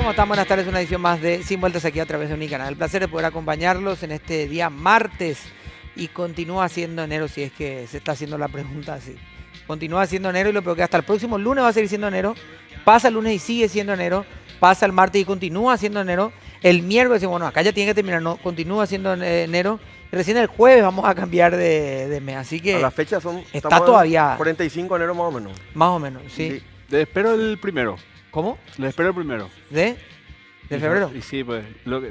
¿Cómo están? Buenas tardes, una edición más de Sin Vueltas aquí a través de Unicanal. El placer de poder acompañarlos en este día martes y continúa siendo enero, si es que se está haciendo la pregunta así. Continúa siendo enero y lo peor que hasta el próximo lunes va a seguir siendo enero. Pasa el lunes y sigue siendo enero. Pasa el martes y continúa siendo enero. El miércoles decimos, bueno, acá ya tiene que terminar, no, continúa siendo enero. Y recién el jueves vamos a cambiar de mes, así que a la fecha son está todavía 45 de enero más o menos. más o menos, sí. Les espero el primero. ¿Cómo? Les espero el primero. ¿De febrero? Y sí, pues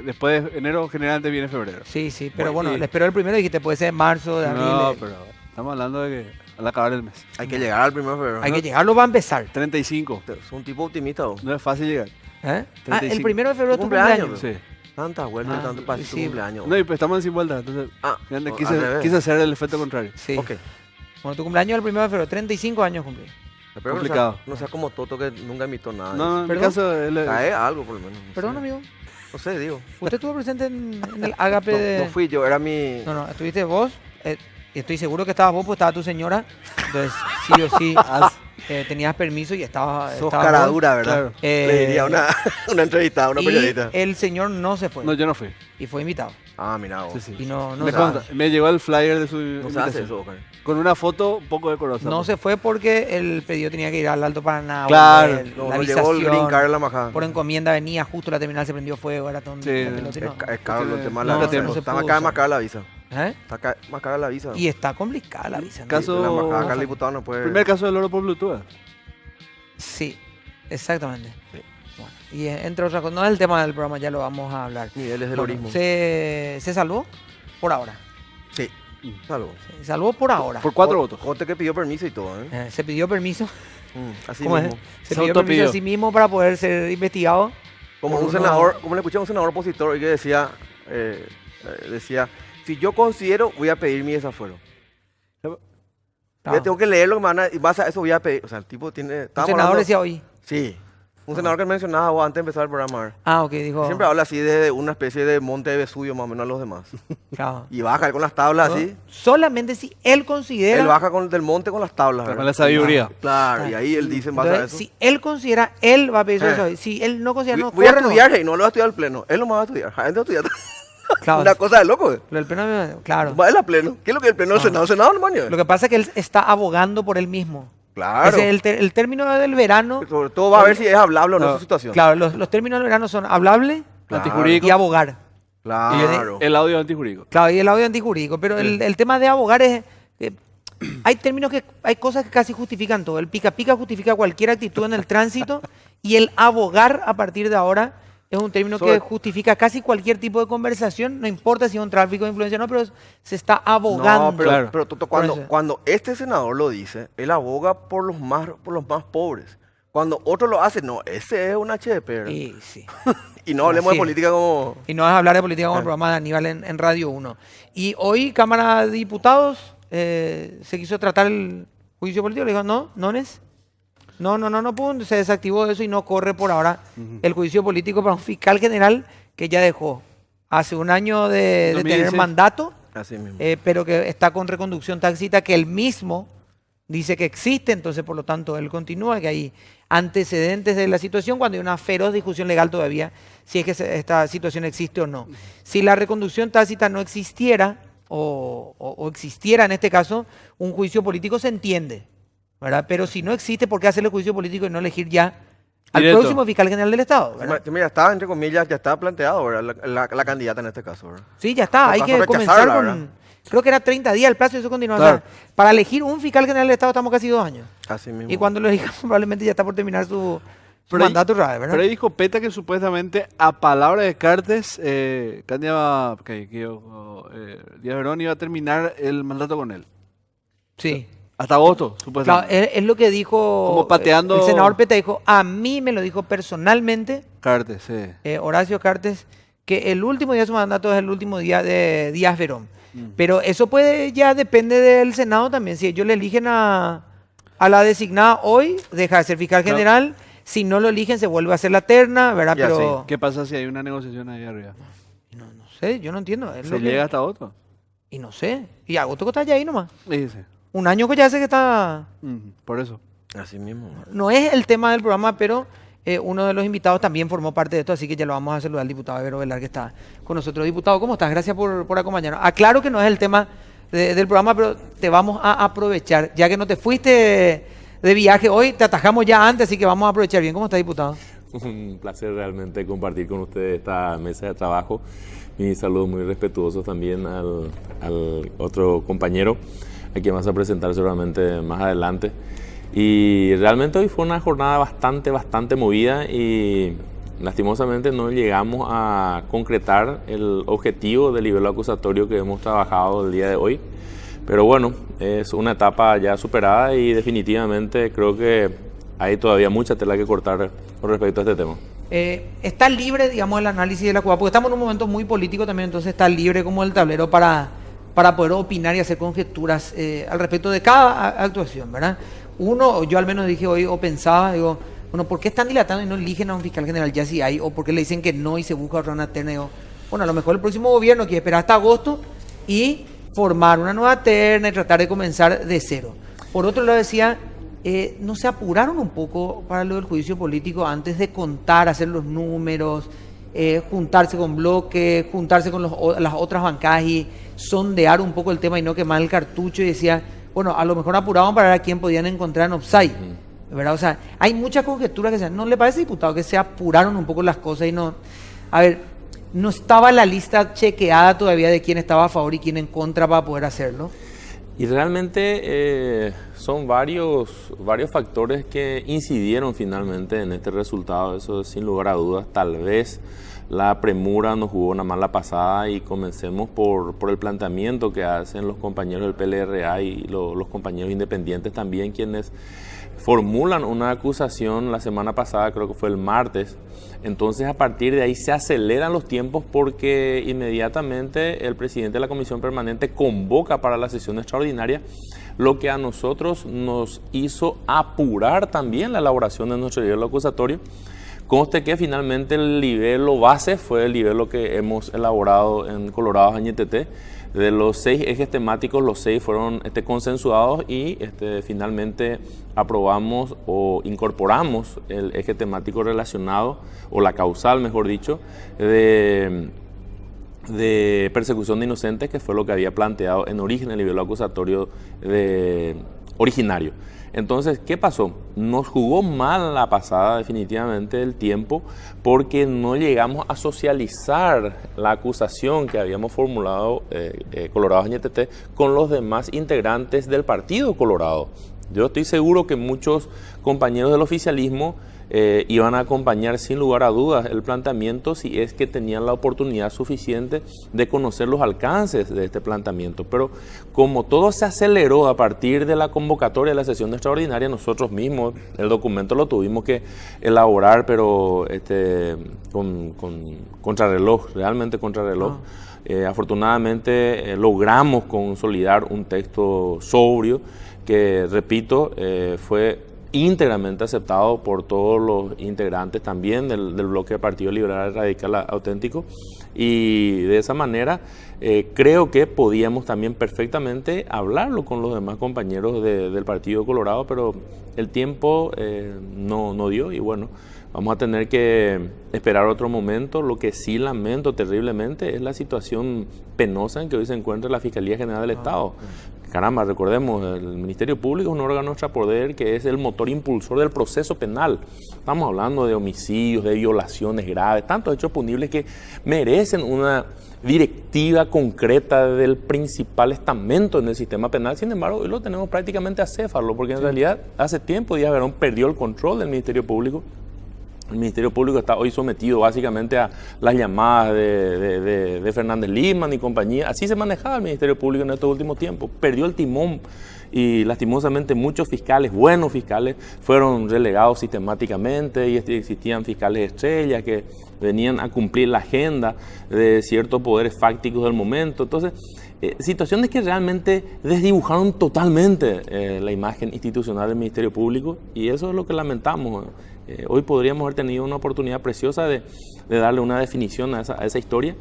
después de enero generalmente viene febrero. Sí, sí, pero bueno, le espero el primero y dijiste, puede ser marzo, de abril. No, pero estamos hablando de que al acabar el mes. Hay que llegar al 1 de febrero. Hay que llegarlo, va a empezar. 35. Es un tipo optimista. ¿O? No es fácil llegar. ¿Eh? 35. El 1 de febrero es tu ¿Cumpleaños? cumpleaños. Sí. Tantas vueltas, tanto para su sí. cumpleaños. No, y pues estamos en sin vuelta. Entonces, al quise revés. hacer el efecto contrario. Sí. Ok. Bueno, tu cumpleaños es el 1 de febrero, 35 años cumplí. Espero Complicado. No sea como Toto que nunca invitó nada. No, en mi ¿Perdón? caso... Cae algo por lo menos. No Perdón, sé. amigo. No sé, digo. ¿Usted estuvo presente en el Agape No, de...? no fui yo, era mi... No, estuviste vos. Y estoy seguro que estabas vos, pues estaba tu señora. Entonces, sí o sí, tenías permiso y estabas... Sos cara dura, ¿verdad? Claro. Le diría una entrevistada, una y periodista. el señor no se fue. No, yo no fui. Y fue invitado. Ah, mira vos. Sí, sí. Y no me, se consta, fue. me llegó el flyer de su No se hace eso, Oscar. con una foto un poco decorosa. No pues. se fue porque el pedido tenía que ir al Alto Paraná. Claro. volver, No, la no llegó el avisación, green card en la majada. por encomienda venía, justo la terminal se prendió fuego, era todo un Sí, pelote, no. Es caro el tema de No, la visa. no se Está pudo más cara, usar. más cara la visa. ¿Eh? Está más cara la visa. Y está complicada la visa, ¿no? Caso- La embajada acá no, el diputado no puede... Primer caso del oro por Bluetooth. Sí, exactamente. Sí. Bueno, y entre otras cosas, no es el tema del programa, ya lo vamos a hablar. Niveles del Bueno, orismo. se salvó por ahora. Sí. Salvo. Se salvó por ahora. Por 4 votos. Conte que pidió permiso y todo, ¿eh? Se pidió permiso. Así ¿Cómo es? mismo. Se Se pidió permiso autopidió. a sí mismo para poder ser investigado. Como por un uno- senador, como le escuché a un senador opositor que decía, si yo considero, voy a pedir mi desafuero. Claro. Yo tengo que leerlo, y vas a eso voy a pedir. O sea, el tipo tiene... Un estábamos senador hablando- decía hoy. Sí. Un senador que mencionaba vos antes de empezar el programa. Ah, ok, dijo. Siempre habla así de una especie de monte de Vesubio más o menos a los demás. Claro. Y baja él con las tablas así. Solamente si él considera. Él baja del monte con las tablas. Con ¿verdad? la sabiduría. Claro, y ahí él dice en base a Entonces, eso. si él considera, él va a pedir su Eh. desafuero. Si él no considera, no, Voy a corre, no. estudiar, y no lo va a estudiar al pleno. Él no me va a estudiar. Gente va a estudiar. Claro. Una cosa de loco. Pero el pleno, claro. Va él a pleno. ¿Qué es lo que el pleno del Senado? ¿Senado, hermano? Lo que pasa es que él está abogando por él mismo. Claro. Ese es el término del verano. Sobre todo va a ver si es hablable o no su situación. Claro, los términos del verano son hablable Claro. Antijurídico. y abogar. Claro. El audio antijurídico. Claro, y el audio antijurídico. Pero el tema de abogar es. Hay términos que. Hay cosas que casi justifican todo. El pica pica justifica cualquier actitud en el tránsito. Y el abogar a partir de ahora es un término que Sobre- justifica casi cualquier tipo de conversación. No importa si es un tráfico de influencia o no, pero se está abogando. No, pero, Claro. pero Toto, Por eso. cuando este senador lo dice, él aboga por los más pobres. Cuando otro lo hace, no, ese es un HDP. ¿verdad? Y sí. Y no hablemos Así de es. política como... Y no vas a hablar de política con el programa de Aníbal en Radio 1. Y hoy, Cámara de Diputados, se quiso tratar el juicio político. Le dijo, no, pum, se desactivó eso y no corre por ahora el juicio político para un fiscal general que ya dejó hace un año de tener 2016. mandato, Así mismo. pero que está con reconducción tácita, que él mismo dice que existe, entonces por lo tanto él continúa, que hay antecedentes de la situación cuando hay una feroz discusión legal todavía si es que esta situación existe o no. Si la reconducción tácita no existiera, o existiera en este caso, un juicio político se entiende, ¿verdad? Pero si no existe, ¿por qué hacerle juicio político y no elegir ya al Directo. próximo fiscal general del Estado? ¿verdad? Mira, está, entre comillas, ya está planteado, ¿verdad? La candidata en este caso, ¿verdad? Sí, ya está, Por hay caso que rechazarla, comenzar ¿verdad? con... Creo que era 30 días el plazo y eso continúa. Claro. O sea, para elegir un fiscal general del Estado estamos casi 2 años. Así mismo. Y cuando lo elijamos probablemente ya está por terminar su Pero ahí- mandato otra vez, ¿verdad? Pero ahí dijo Peta que supuestamente a palabra de Cartes, Díaz Verón iba a terminar el mandato con él. Sí. Hasta agosto, Claro, supuestamente. es lo que dijo Como pateando- el senador Peta, dijo, a mí me lo dijo personalmente Cartes, sí. Horacio Cartes, que el último día de su mandato es el último día de Díaz Verón. Pero eso ya depende del Senado también. Si ellos le eligen a la designada hoy, deja de ser fiscal Claro. general. Si no lo eligen, se vuelve a hacer la terna, ¿verdad? Y Pero ¿Qué pasa si hay una negociación ahí arriba? no sé, yo no entiendo. Es ¿Se lo que- llega hasta agosto? Y no sé. Y agosto que está ya ahí nomás. Dice. Un año que ya sé que está... Por eso. Así mismo. No es el tema del programa, pero uno de los invitados también formó parte de esto, así que ya lo vamos a saludar al diputado Evero Velar, que está con nosotros. Diputado, ¿cómo estás? Gracias por acompañarnos. Aclaro que no es el tema del programa, pero te vamos a aprovechar. Ya que no te fuiste de viaje hoy, te atajamos ya antes, así que vamos a aprovechar bien. ¿Cómo está, diputado? Un placer realmente compartir con ustedes esta mesa de trabajo. Mi saludo muy respetuoso también al otro compañero, a quien vas a presentar seguramente más adelante. Y realmente hoy fue una jornada bastante movida y lastimosamente no llegamos a concretar el objetivo del nivel acusatorio que hemos trabajado el día de hoy. Pero bueno, es una etapa ya superada y definitivamente creo que hay todavía mucha tela que cortar con respecto a este tema. Está libre, digamos, el análisis de la jugada, porque estamos en un momento muy político también, entonces está libre como el tablero para poder opinar y hacer conjeturas al respecto de cada actuación, ¿verdad? Uno, yo al menos dije hoy, o pensaba, digo, bueno, ¿por qué están dilatando y no eligen a un fiscal general ya si hay? ¿O por qué le dicen que no y se busca otra una terna? Digo, bueno, a lo mejor el próximo gobierno quiere esperar hasta agosto y formar una nueva terna y tratar de comenzar de cero. Por otro lado decía, ¿no se apuraron un poco para lo del juicio político antes de contar, hacer los números, juntarse con bloques, juntarse con las otras bancadas y sondear un poco el tema y no quemar el cartucho? Y decía, bueno, a lo mejor apuraban para ver a quién podían encontrar en offside, ¿verdad? O sea, hay muchas conjeturas que sean. ¿No le parece, diputado, que se apuraron un poco las cosas y no... A ver, no estaba la lista chequeada todavía de quién estaba a favor y quién en contra para poder hacerlo? Y realmente son varios factores que incidieron finalmente en este resultado, eso sin lugar a dudas. Tal vez la premura nos jugó una mala pasada y comencemos por el planteamiento que hacen los compañeros del PLRA y los compañeros independientes también, quienes formulan una acusación la semana pasada, creo que fue el martes. Entonces a partir de ahí se aceleran los tiempos porque inmediatamente el presidente de la Comisión Permanente convoca para la sesión extraordinaria, lo que a nosotros nos hizo apurar también la elaboración de nuestro libelo acusatorio. Conste que finalmente el libelo base fue el libelo que hemos elaborado en Colorados Añetete. De los 6 ejes temáticos, los 6 fueron consensuados y finalmente aprobamos o incorporamos el eje temático relacionado, o la causal, mejor dicho, de persecución de inocentes, que fue lo que había planteado en origen el libelo acusatorio originario. Entonces, ¿qué pasó? Nos jugó mal la pasada definitivamente el tiempo porque no llegamos a socializar la acusación que habíamos formulado Colorados Añetete con los demás integrantes del Partido Colorado. Yo estoy seguro que muchos compañeros del oficialismo iban a acompañar sin lugar a dudas el planteamiento si es que tenían la oportunidad suficiente de conocer los alcances de este planteamiento. Pero como todo se aceleró a partir de la convocatoria de la sesión extraordinaria, nosotros mismos el documento lo tuvimos que elaborar, pero con contrarreloj, realmente contrarreloj. Afortunadamente logramos consolidar un texto sobrio que, repito, fue íntegramente aceptado por todos los integrantes también del bloque del Partido Liberal Radical Auténtico, y de esa manera creo que podíamos también perfectamente hablarlo con los demás compañeros del Partido Colorado, pero el tiempo no dio y bueno, vamos a tener que esperar otro momento. Lo que sí lamento terriblemente es la situación penosa en que hoy se encuentra la Fiscalía General del Estado. Caramba, recordemos, el Ministerio Público es un órgano extrapoder que es el motor impulsor del proceso penal. Estamos hablando de homicidios, de violaciones graves, tantos hechos punibles que merecen una directiva concreta del principal estamento en el sistema penal. Sin embargo, hoy lo tenemos prácticamente acéfalo, porque en realidad hace tiempo Díaz Verón perdió el control del Ministerio Público. El Ministerio Público está hoy sometido básicamente a las llamadas de Fernández Lima y compañía. Así se manejaba el Ministerio Público en estos últimos tiempos. Perdió el timón y lastimosamente muchos fiscales, buenos fiscales, fueron relegados sistemáticamente y existían fiscales estrellas que venían a cumplir la agenda de ciertos poderes fácticos del momento. Entonces, situaciones que realmente desdibujaron totalmente la imagen institucional del Ministerio Público, y eso es lo que lamentamos. Hoy podríamos haber tenido una oportunidad preciosa de darle una definición a esa historia,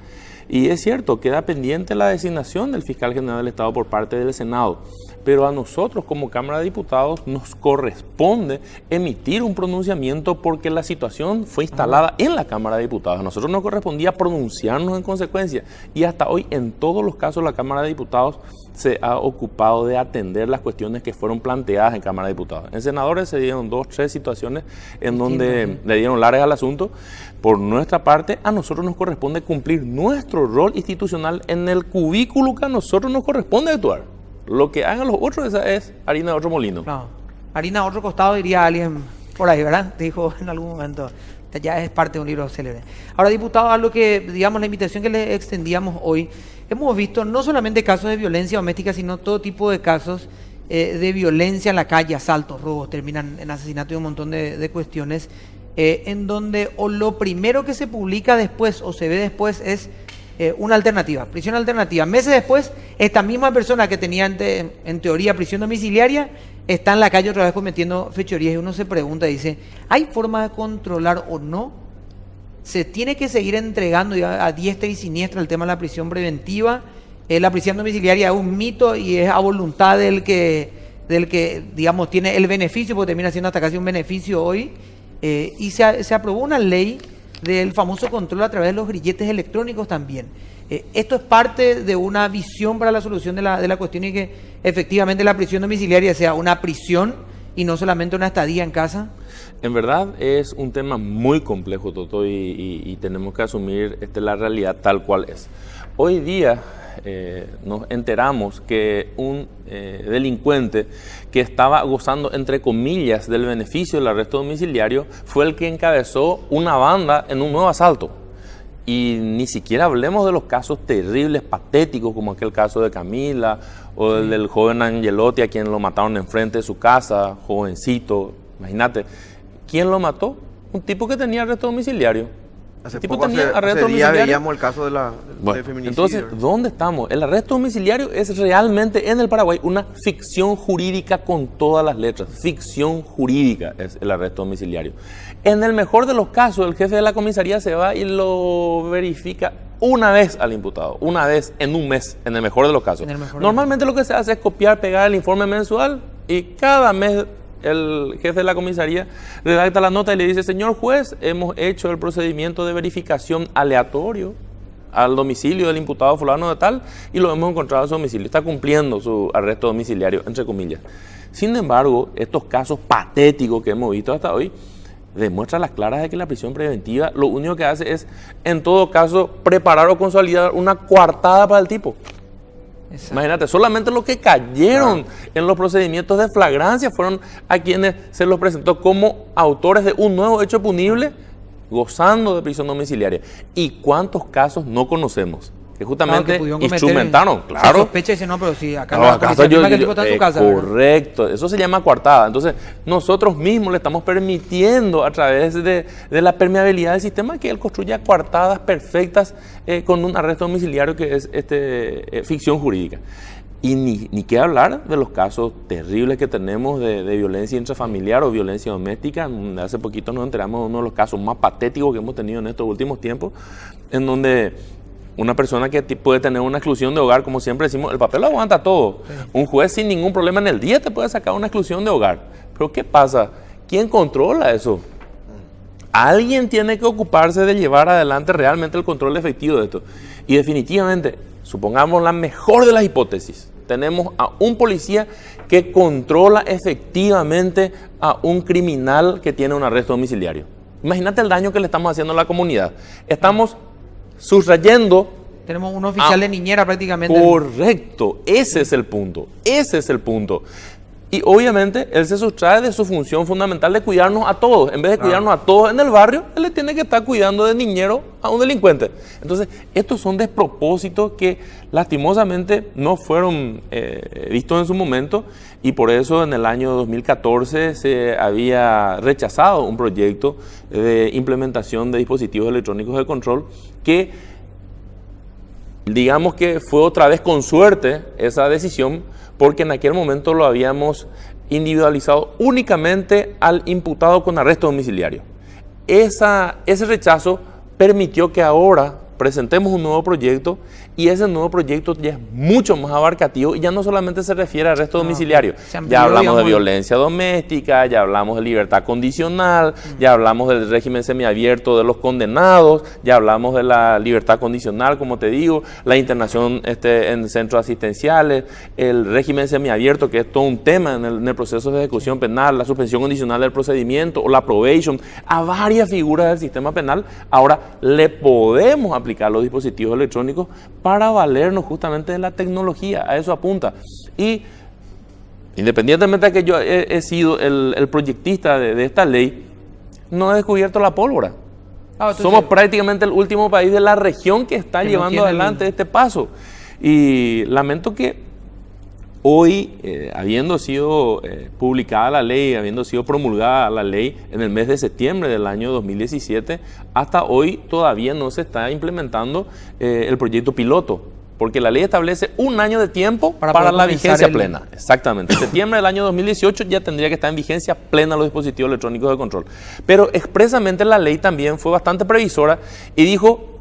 y es cierto, queda pendiente la designación del fiscal general del Estado por parte del Senado, pero a nosotros como Cámara de Diputados nos corresponde corresponde emitir un pronunciamiento porque la situación fue instalada en la Cámara de Diputados. A nosotros nos correspondía pronunciarnos en consecuencia y hasta hoy en todos los casos la Cámara de Diputados se ha ocupado de atender las cuestiones que fueron planteadas en Cámara de Diputados. En senadores se dieron 2, 3 situaciones en donde le dieron largas al asunto. Por nuestra parte, a nosotros nos corresponde cumplir nuestro rol institucional en el cubículo que a nosotros nos corresponde actuar. Lo que hagan los otros, esa es harina de otro molino. No, harina de otro costado, diría alguien por ahí, ¿verdad? Dijo en algún momento. Ya es parte de un libro célebre. Ahora, diputado, a lo que, digamos, la invitación que le extendíamos hoy, hemos visto no solamente casos de violencia doméstica, sino todo tipo de casos de violencia en la calle, asaltos, robos, terminan en asesinato y un montón de cuestiones, en donde o lo primero que se publica después o se ve después es una alternativa, prisión alternativa. Meses después, esta misma persona que tenía en teoría prisión domiciliaria está en la calle otra vez cometiendo fechorías y uno se pregunta, dice, ¿hay forma de controlar o no? ¿Se tiene que seguir entregando ya a diestra y siniestra el tema de la prisión preventiva? La prisión domiciliaria es un mito y es a voluntad del que digamos, tiene el beneficio, porque termina siendo hasta casi un beneficio hoy, y se aprobó una ley del famoso control a través de los grilletes electrónicos también. Esto es parte de una visión para la solución de la cuestión y que efectivamente la prisión domiciliaria sea una prisión y no solamente una estadía en casa. En verdad es un tema muy complejo, Toto, y tenemos que asumir la realidad tal cual es. Hoy día nos enteramos que un delincuente que estaba gozando, entre comillas, del beneficio del arresto domiciliario fue el que encabezó una banda en un nuevo asalto. Y ni siquiera hablemos de los casos terribles, patéticos, como aquel caso de Camila o el del joven Angelotti, a quien lo mataron enfrente de su casa, jovencito, imagínate. ¿Quién lo mató? Un tipo que tenía arresto domiciliario. Hace día veíamos el caso de feminicidio. Entonces, ¿dónde estamos? El arresto domiciliario es realmente en el Paraguay una ficción jurídica con todas las letras. Ficción jurídica es el arresto domiciliario. En el mejor de los casos, el jefe de la comisaría se va y lo verifica una vez al imputado, una vez en un mes, en el mejor de los casos. Normalmente lo que se hace es copiar, pegar el informe mensual y cada mes el jefe de la comisaría redacta la nota y le dice: señor juez, hemos hecho el procedimiento de verificación aleatorio al domicilio del imputado fulano de tal y lo hemos encontrado en su domicilio. Está cumpliendo su arresto domiciliario, entre comillas. Sin embargo, estos casos patéticos que hemos visto hasta hoy demuestran las claras de que la prisión preventiva lo único que hace es, en todo caso, preparar o consolidar una coartada para el tipo. Exacto. Imagínate, solamente los que cayeron en los procedimientos de flagrancia fueron a quienes se los presentó como autores de un nuevo hecho punible, gozando de prisión domiciliaria. ¿Y cuántos casos no conocemos? Que justamente instrumentaron, claro. Se sospecha y dice, no, pero sí, acá no, que el tipo está en su casa. Correcto, ¿verdad? Eso se llama coartada. Entonces, nosotros mismos le estamos permitiendo a través de la permeabilidad del sistema que él construya coartadas perfectas con un arresto domiciliario que es ficción jurídica. Y ni qué hablar de los casos terribles que tenemos de violencia intrafamiliar o violencia doméstica. Hace poquito nos enteramos de uno de los casos más patéticos que hemos tenido en estos últimos tiempos, en donde una persona que puede tener una exclusión de hogar, como siempre decimos, el papel lo aguanta todo. Sí. Un juez sin ningún problema en el día te puede sacar una exclusión de hogar. Pero ¿qué pasa? ¿Quién controla eso? Alguien tiene que ocuparse de llevar adelante realmente el control efectivo de esto. Y definitivamente, supongamos la mejor de las hipótesis, tenemos a un policía que controla efectivamente a un criminal que tiene un arresto domiciliario. Imagínate el daño que le estamos haciendo a la comunidad. Estamos sustrayendo. Tenemos un oficial de niñera prácticamente. Correcto, ese es el punto. Ese es el punto. Y obviamente él se sustrae de su función fundamental de cuidarnos a todos. En vez de cuidarnos a todos en el barrio, él le tiene que estar cuidando de niñero a un delincuente. Entonces, estos son despropósitos que lastimosamente no fueron vistos en su momento, y por eso en el año 2014 se había rechazado un proyecto de implementación de dispositivos electrónicos de control que, digamos que fue otra vez con suerte esa decisión, porque en aquel momento lo habíamos individualizado únicamente al imputado con arresto domiciliario. Ese rechazo permitió que ahora presentemos un nuevo proyecto y ese nuevo proyecto ya es mucho más abarcativo y ya no solamente se refiere al arresto domiciliario. Ya hablamos de violencia doméstica, ya hablamos de libertad condicional, ya hablamos del régimen semiabierto de los condenados, ya hablamos de la libertad condicional, como te digo, la internación en centros asistenciales, el régimen semiabierto, que es todo un tema en el proceso de ejecución penal, la suspensión condicional del procedimiento o la probation, a varias figuras del sistema penal. Ahora le podemos aplicar los dispositivos electrónicos para valernos justamente de la tecnología, a eso apunta. Y independientemente de que yo he sido el proyectista de esta ley, no he descubierto la pólvora. Somos prácticamente el último país de la región que está llevando adelante este paso. Y lamento que hoy, habiendo sido publicada la ley, habiendo sido promulgada la ley en el mes de septiembre del año 2017, hasta hoy todavía no se está implementando el proyecto piloto, porque la ley establece un año de tiempo para la vigencia plena. Exactamente. En septiembre del año 2018 ya tendría que estar en vigencia plena los dispositivos electrónicos de control. Pero expresamente la ley también fue bastante previsora y dijo,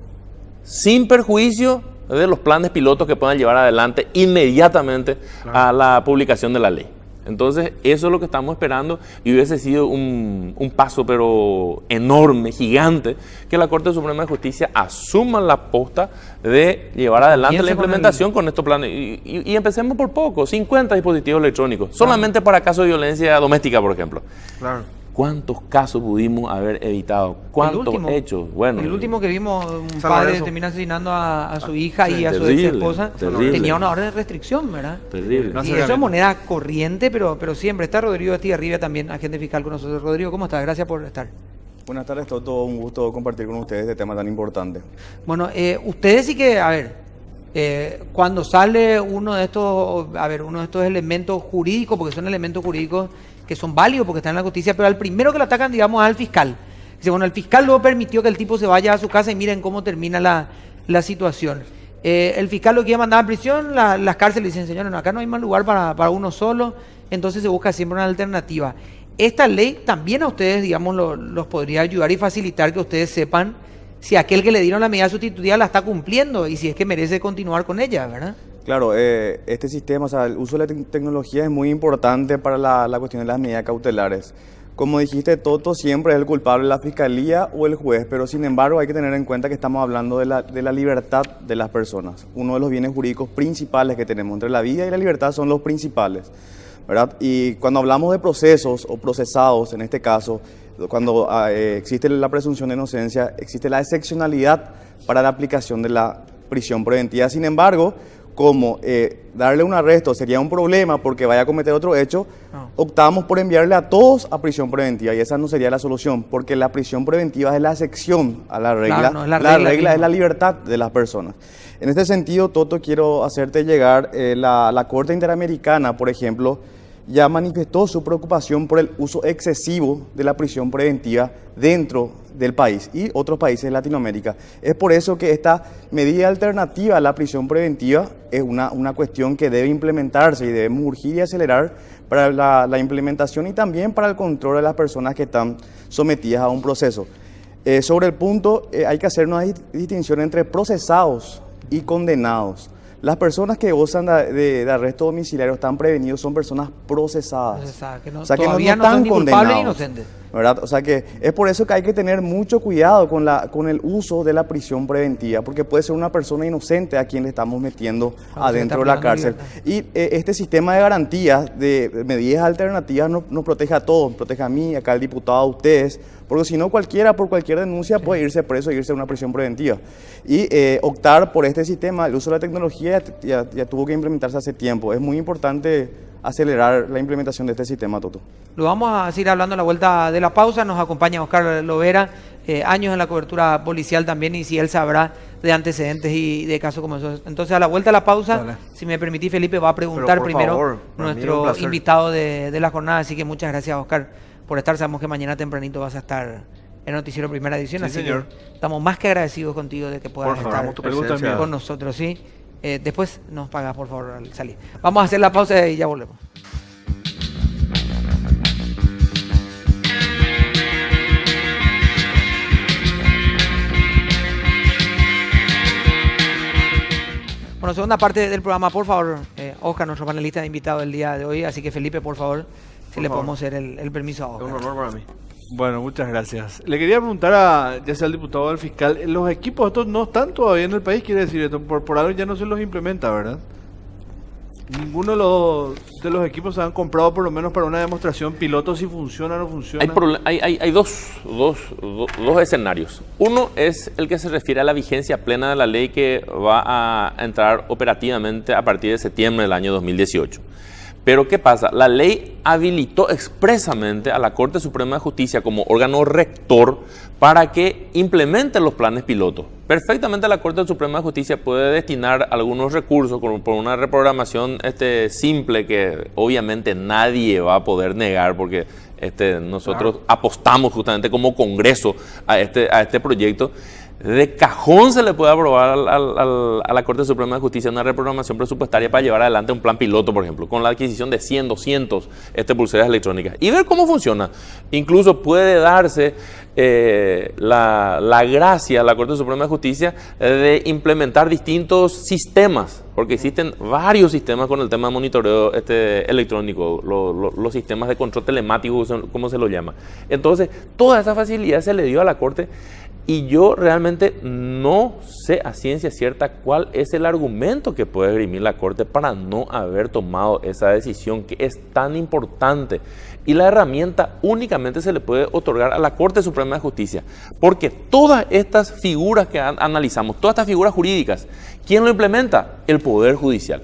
sin perjuicio de los planes pilotos que puedan llevar adelante inmediatamente a la publicación de la ley. Entonces, eso es lo que estamos esperando y hubiese sido un paso pero enorme, gigante, que la Corte Suprema de Justicia asuma la posta de llevar adelante la implementación con estos planes. Y empecemos por poco, 50 dispositivos electrónicos, solamente para casos de violencia doméstica, por ejemplo. Claro. ¿Cuántos casos pudimos haber evitado? ¿Cuántos hechos? Bueno, el último que vimos, un padre termina asesinando a su hija y a su ex esposa, tenía una orden de restricción, ¿verdad? Terrible. Y eso es moneda corriente, pero siempre. Está Rodrigo Estigarribia también, agente fiscal con nosotros. Rodrigo, ¿cómo estás? Gracias por estar. Buenas tardes, todo un gusto compartir con ustedes este tema tan importante. Bueno, ustedes sí que, a ver, cuando sale uno de estos elementos jurídicos, porque son elementos jurídicos que son válidos porque están en la justicia, pero al primero que lo atacan, digamos, al fiscal. Dice, bueno, el fiscal luego permitió que el tipo se vaya a su casa y miren cómo termina la situación. El fiscal lo quiere mandar a prisión, las cárceles dicen, señores, no, acá no hay más lugar para uno solo, entonces se busca siempre una alternativa. Esta ley también a ustedes, digamos, los podría ayudar y facilitar que ustedes sepan si aquel que le dieron la medida sustitutiva la está cumpliendo y si es que merece continuar con ella, ¿verdad? Claro, este sistema, o sea, el uso de la tecnología es muy importante para la cuestión de las medidas cautelares. Como dijiste, Toto, siempre es el culpable la fiscalía o el juez, pero sin embargo hay que tener en cuenta que estamos hablando de la libertad de las personas. Uno de los bienes jurídicos principales que tenemos, entre la vida y la libertad, son los principales, ¿verdad? Y cuando hablamos de procesos o procesados, en este caso, cuando existe la presunción de inocencia, existe la excepcionalidad para la aplicación de la prisión preventiva. Sin embargo, como darle un arresto sería un problema porque vaya a cometer otro hecho, optamos por enviarle a todos a prisión preventiva y esa no sería la solución, porque la prisión preventiva es la excepción a la regla. Claro, no es la regla es la libertad de las personas. En este sentido, Toto, quiero hacerte llegar, la Corte Interamericana, por ejemplo, ya manifestó su preocupación por el uso excesivo de la prisión preventiva dentro del país y otros países de Latinoamérica. Es por eso que esta medida alternativa a la prisión preventiva es una cuestión que debe implementarse y debemos urgir y acelerar para la implementación y también para el control de las personas que están sometidas a un proceso. Sobre el punto, hay que hacer una distinción entre procesados y condenados. Las personas que gozan de arresto domiciliario están prevenidos, son personas procesadas. Que no, o sea, que todavía no están ni condenados, culpables ni inocentes. ¿verdad? O sea que es por eso que hay que tener mucho cuidado con el uso de la prisión preventiva, porque puede ser una persona inocente a quien le estamos metiendo adentro de la cárcel. Y este sistema de garantías, de medidas alternativas, nos protege a todos, protege a mí, acá al diputado, a ustedes, porque si no cualquiera por cualquier denuncia puede irse preso e irse a una prisión preventiva. Y optar por este sistema, el uso de la tecnología ya tuvo que implementarse hace tiempo. Es muy importante acelerar la implementación de este sistema, Toto. Lo vamos a seguir hablando a la vuelta de la pausa. Nos acompaña Oscar Lovera, años en la cobertura policial también, y si él sabrá de antecedentes y de casos como esos. Entonces, a la vuelta de la pausa, dale. Si me permitís, Felipe, va a preguntar primero favor, nuestro invitado de la jornada. Así que muchas gracias, Oscar, por estar. Sabemos que mañana tempranito vas a estar en el Noticiero Primera Edición, sí, así señor. Que estamos más que agradecidos contigo de que puedas estar con nosotros, ¿sí? Después nos pagas, por favor, al salir. Vamos a hacer la pausa y ya volvemos. Bueno, segunda parte del programa, por favor, Oscar, nuestro panelista invitado del día de hoy. Así que Felipe, por favor, si le podemos hacer el permiso a Es un Oscar. honor para mí. Bueno, muchas gracias. Le quería preguntar a, ya sea al diputado o al fiscal, los equipos estos no están todavía en el país, quiere decir esto, por algo ya no se los implementa, ¿verdad? Ninguno de los equipos se han comprado por lo menos para una demostración piloto si funciona o no funciona. Hay dos escenarios. Uno es el que se refiere a la vigencia plena de la ley que va a entrar operativamente a partir de septiembre del año 2018. Pero ¿qué pasa? La ley habilitó expresamente a la Corte Suprema de Justicia como órgano rector para que implemente los planes pilotos. Perfectamente la Corte Suprema de Justicia puede destinar algunos recursos por una reprogramación simple que obviamente nadie va a poder negar porque nosotros apostamos justamente como Congreso a este proyecto. De cajón se le puede aprobar a la Corte Suprema de Justicia una reprogramación presupuestaria para llevar adelante un plan piloto, por ejemplo, con la adquisición de 100, 200 pulseras electrónicas y ver cómo funciona. Incluso puede darse la gracia a la Corte Suprema de Justicia de implementar distintos sistemas, porque existen varios sistemas con el tema de monitoreo electrónico, los sistemas de control telemático, como se lo llama. Entonces, toda esa facilidad se le dio a la Corte. Y yo realmente no sé a ciencia cierta cuál es el argumento que puede esgrimir la Corte para no haber tomado esa decisión que es tan importante. Y la herramienta únicamente se le puede otorgar a la Corte Suprema de Justicia. Porque todas estas figuras que analizamos, todas estas figuras jurídicas, ¿quién lo implementa? El Poder Judicial.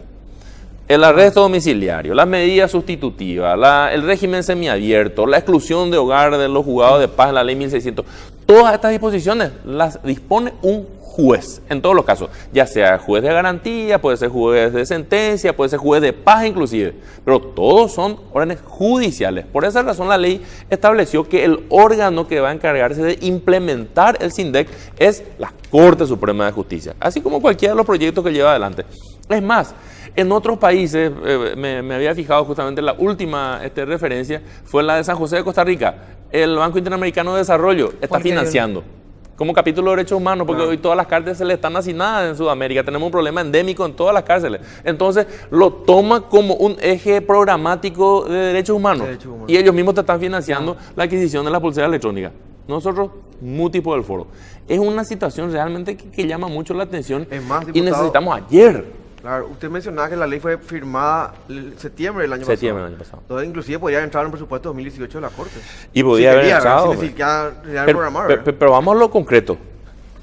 El arresto domiciliario, las medidas sustitutivas, el régimen semiabierto, la exclusión de hogar de los juzgados de paz en la ley 1600. Todas estas disposiciones las dispone un juez, en todos los casos, ya sea juez de garantía, puede ser juez de sentencia, puede ser juez de paz inclusive, pero todos son órdenes judiciales. Por esa razón la ley estableció que el órgano que va a encargarse de implementar el SINDEC es la Corte Suprema de Justicia, así como cualquiera de los proyectos que lleva adelante. Es más, en otros países, me había fijado justamente la última referencia, fue la de San José de Costa Rica. El Banco Interamericano de Desarrollo está financiando como capítulo de derechos humanos, porque hoy todas las cárceles están hacinadas en Sudamérica, tenemos un problema endémico en todas las cárceles. Entonces lo toma como un eje programático de derechos humanos, y ellos mismos te están financiando la adquisición de las pulseras electrónicas. Nosotros, múltiplo del foro. Es una situación realmente que llama mucho la atención, Es más, y diputado, necesitamos ayer. Claro, usted mencionaba que la ley fue firmada en septiembre del año Septiembre pasado. del año pasado. Entonces, inclusive podría entrar en el presupuesto 2018 de la Corte. Y podía haber entrado. Si necesitaba programar, ¿verdad? Pero vamos a lo concreto.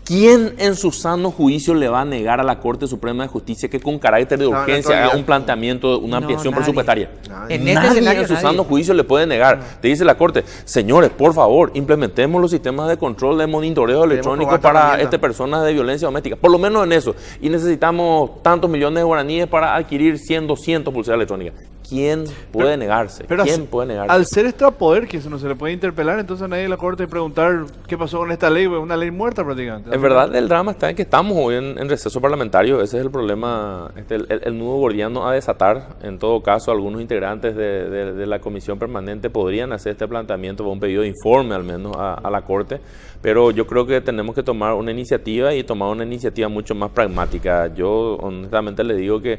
¿Quién en su sano juicio le va a negar a la Corte Suprema de Justicia que con carácter de No, en la urgencia haga actualidad. un planteamiento, una ampliación nadie. presupuestaria? Nadie. En este Nadie escenario, en su nadie. sano juicio le puede negar. Te dice la Corte, señores, por favor, implementemos los sistemas de control de monitoreo electrónico probar esta para herramienta. personas de violencia doméstica. Por lo menos en eso. Y necesitamos tantos millones de guaraníes para adquirir 100, 200 pulseras electrónicas. ¿Quién puede negarse? Pero ¿Quién puede negarse? al ser extrapoder, que eso no se le puede interpelar, entonces nadie en la Corte preguntar qué pasó con esta ley, una ley muerta prácticamente. En verdad, el drama está en que estamos hoy en receso parlamentario. Ese es el problema, el nudo gordiano a desatar. En todo caso, algunos integrantes de la comisión permanente podrían hacer este planteamiento, un pedido de informe al menos a la Corte. Pero yo creo que tenemos que tomar una iniciativa y tomar una iniciativa mucho más pragmática. Yo honestamente le digo que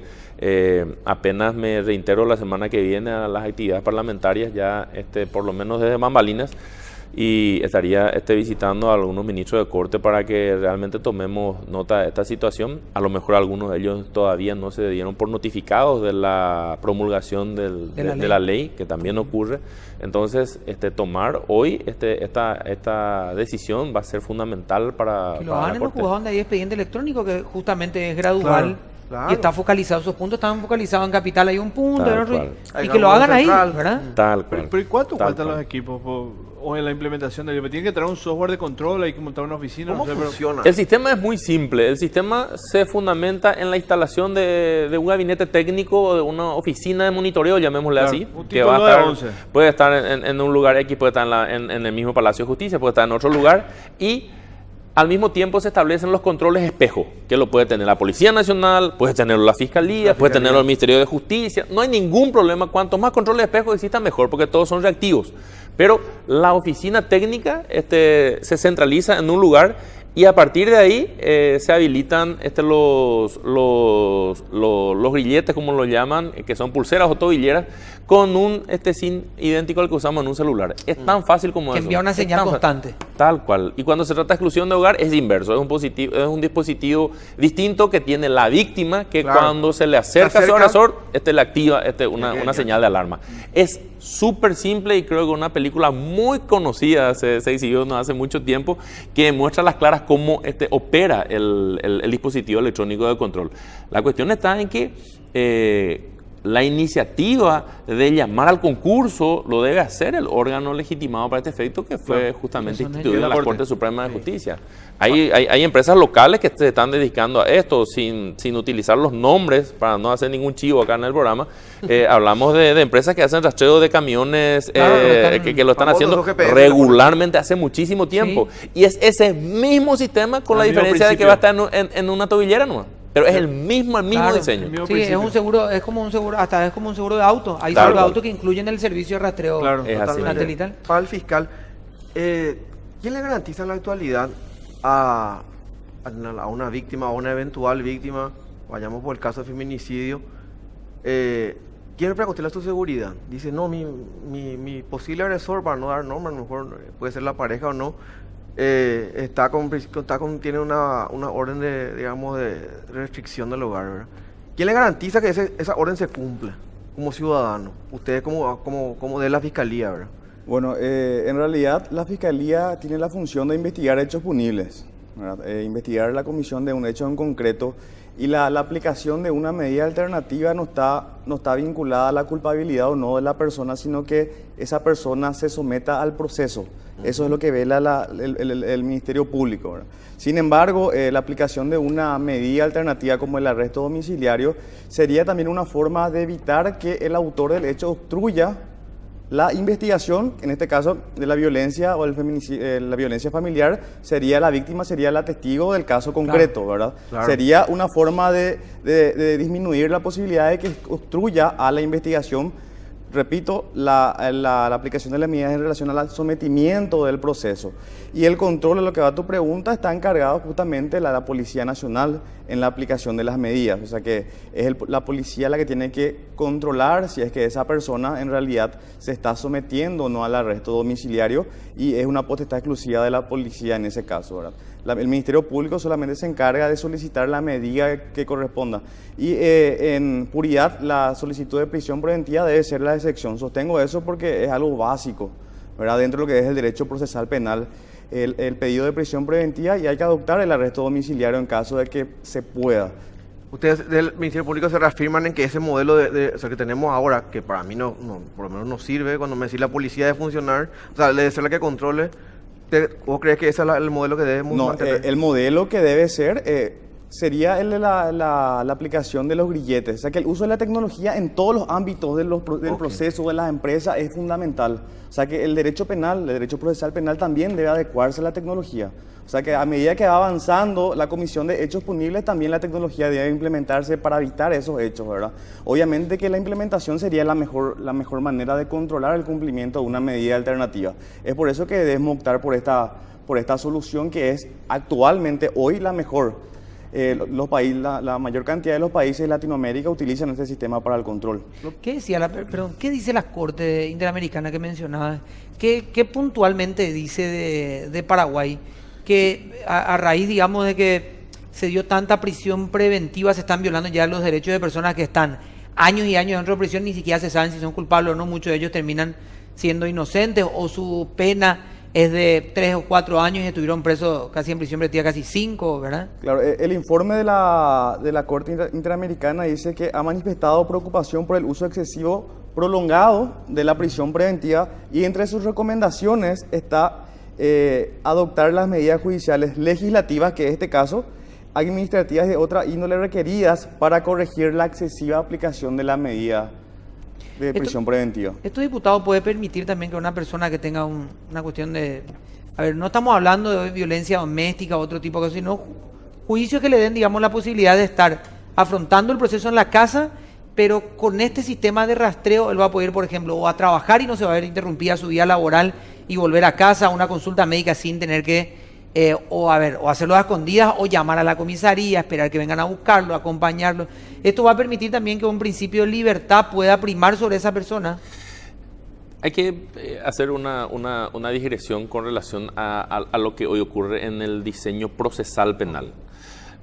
apenas me reintero la semana que viene a las actividades parlamentarias, ya por lo menos desde bambalinas, y estaría visitando a algunos ministros de Corte para que realmente tomemos nota de esta situación. A lo mejor algunos de ellos todavía no se dieron por notificados de la promulgación de la ley, que también ocurre. Entonces, tomar hoy esta decisión va a ser fundamental para Que lo la hagan en los Corte. juzgados donde hay expediente electrónico, que justamente es gradual. Claro. Y está focalizado, esos puntos están focalizados en Capital, hay un punto, Tal en otro, cual. y Hay que lo un hagan ahí, central. ¿verdad? Tal cual. Pero ¿y cuánto Tal faltan cual. los equipos o en la implementación de ellos? Tienen que traer un software de control, hay que montar una oficina. ¿Cómo no sé, pero- funciona? El sistema es muy simple. El sistema se fundamenta en la instalación de un gabinete técnico o de una oficina de monitoreo, llamémosle Claro, así, un que tipo va a 911. estar, puede estar en un lugar X, puede estar en el mismo Palacio de Justicia, puede estar en otro lugar, y al mismo tiempo se establecen los controles espejo, que lo puede tener la Policía Nacional, puede tenerlo la Fiscalía, puede tenerlo el Ministerio de Justicia. No hay ningún problema. Cuanto más controles espejo existan, mejor, porque todos son reactivos. Pero la oficina técnica se centraliza en un lugar Y a partir de ahí se habilitan los grilletes, como lo llaman, que son pulseras o tobilleras, con un SIM idéntico al que usamos en un celular. Es tan fácil como Que eso. envía una Es señal tan constante. Tal cual. Y cuando se trata de exclusión de hogar es inverso. Es un dispositivo distinto que tiene la víctima, que Claro. cuando se le acerca a su agresor, le activa una señal de alarma. Es súper simple y creo que una película muy conocida se exhibió no hace mucho tiempo que muestra a las claras cómo opera el dispositivo electrónico de control. La cuestión está en que la iniciativa de llamar al concurso lo debe hacer el órgano legitimado para este efecto, que fue justamente Eso no es instituido en la Corte. Corte Suprema de Justicia. Hay empresas locales que se están dedicando a esto sin utilizar los nombres para no hacer ningún chivo acá en el programa. Hablamos de empresas que hacen rastreo de camiones, Claro, que lo están famosos haciendo los GPS, regularmente hace muchísimo tiempo. Y es ese mismo sistema con la El mismo diferencia de que principio. va a estar en una tobillera nomás. Pero es el mismo Claro. diseño. mismo Sí, principio. es un seguro, es como un seguro, hasta es como un seguro de auto. Hay Claro. seguros de auto que incluyen el servicio de rastreo Claro. Es así. satelital. Para el fiscal, ¿quién le garantiza en la actualidad a una víctima, a una eventual víctima, vayamos por el caso de feminicidio, quién le precautelar su seguridad? Dice, no, mi posible agresor, para no dar nombre, a lo mejor puede ser la pareja o no, tiene una orden de restricción del hogar, ¿verdad? ¿Quién le garantiza que esa orden se cumpla como ciudadano? Ustedes como de la fiscalía, ¿verdad? Bueno, en realidad la Fiscalía tiene la función de investigar hechos punibles, ¿verdad? Investigar la comisión de un hecho en concreto, y la aplicación de una medida alternativa no está vinculada a la culpabilidad o no de la persona, sino que esa persona se someta al proceso. Eso es lo que vela el Ministerio Público, ¿verdad? Sin embargo, la aplicación de una medida alternativa como el arresto domiciliario sería también una forma de evitar que el autor del hecho obstruya la investigación, en este caso de la violencia o la violencia familiar, la víctima sería la testigo del caso concreto, ¿verdad? Claro. Sería una forma de disminuir la posibilidad de que obstruya a la investigación. Repito, la aplicación de las medidas en relación al sometimiento del proceso. Y el control, de lo que va a tu pregunta, está encargado justamente la Policía Nacional en la aplicación de las medidas. O sea que es la policía la que tiene que controlar si es que esa persona en realidad se está sometiendo o no al arresto domiciliario, y es una potestad exclusiva de la policía en ese caso, ¿verdad? El Ministerio Público solamente se encarga de solicitar la medida que corresponda. Y en puridad, la solicitud de prisión preventiva debe ser la excepción. Sostengo eso porque es algo básico, ¿verdad? Dentro de lo que es el derecho procesal penal, el pedido de prisión preventiva, y hay que adoptar el arresto domiciliario en caso de que se pueda. Ustedes del Ministerio Público se reafirman en que ese modelo o sea, que tenemos ahora, que para mí por lo menos no sirve, cuando me decís la policía debe funcionar, o sea, debe ser la que controle. ¿Vos crees que ese es el modelo que debemos No, mantener? el modelo que debe ser sería el de la aplicación de los grilletes. O sea, que el uso de la tecnología en todos los ámbitos del proceso de las empresas es fundamental. O sea, que el derecho penal, el derecho procesal penal también debe adecuarse a la tecnología. O sea, que a medida que va avanzando la comisión de hechos punibles, también la tecnología debe implementarse para evitar esos hechos, ¿verdad? Obviamente que la implementación sería la mejor manera de controlar el cumplimiento de una medida alternativa. Es por eso que debemos optar por esta solución, que es actualmente hoy la mejor. La mayor cantidad de los países de Latinoamérica utilizan este sistema para el control. ¿Qué dice la Corte Interamericana que mencionabas? ¿Qué puntualmente dice de Paraguay? Que a raíz, digamos, de que se dio tanta prisión preventiva, se están violando ya los derechos de personas que están años y años dentro de prisión, ni siquiera se saben si son culpables o no. Muchos de ellos terminan siendo inocentes, o su pena es de 3 o 4 años y estuvieron presos casi en prisión preventiva casi 5, ¿verdad? Claro, el informe de la Corte Interamericana dice que ha manifestado preocupación por el uso excesivo prolongado de la prisión preventiva, y entre sus recomendaciones está adoptar las medidas judiciales legislativas, que en este caso administrativas de otra índole, requeridas para corregir la excesiva aplicación de la medida de prisión preventiva. ¿Esto, diputado, puede permitir también que una persona que tenga una cuestión de... A ver, no estamos hablando de violencia doméstica o otro tipo de cosas, sino juicios que le den, digamos, la posibilidad de estar afrontando el proceso en la casa, pero con este sistema de rastreo él va a poder, por ejemplo, o a trabajar y no se va a ver interrumpida su vida laboral, y volver a casa a una consulta médica sin tener que o hacerlo a escondidas o llamar a la comisaría, esperar que vengan a buscarlo, acompañarlo. Esto va a permitir también que un principio de libertad pueda primar sobre esa persona. Hay que hacer una digresión con relación a lo que hoy ocurre en el diseño procesal penal.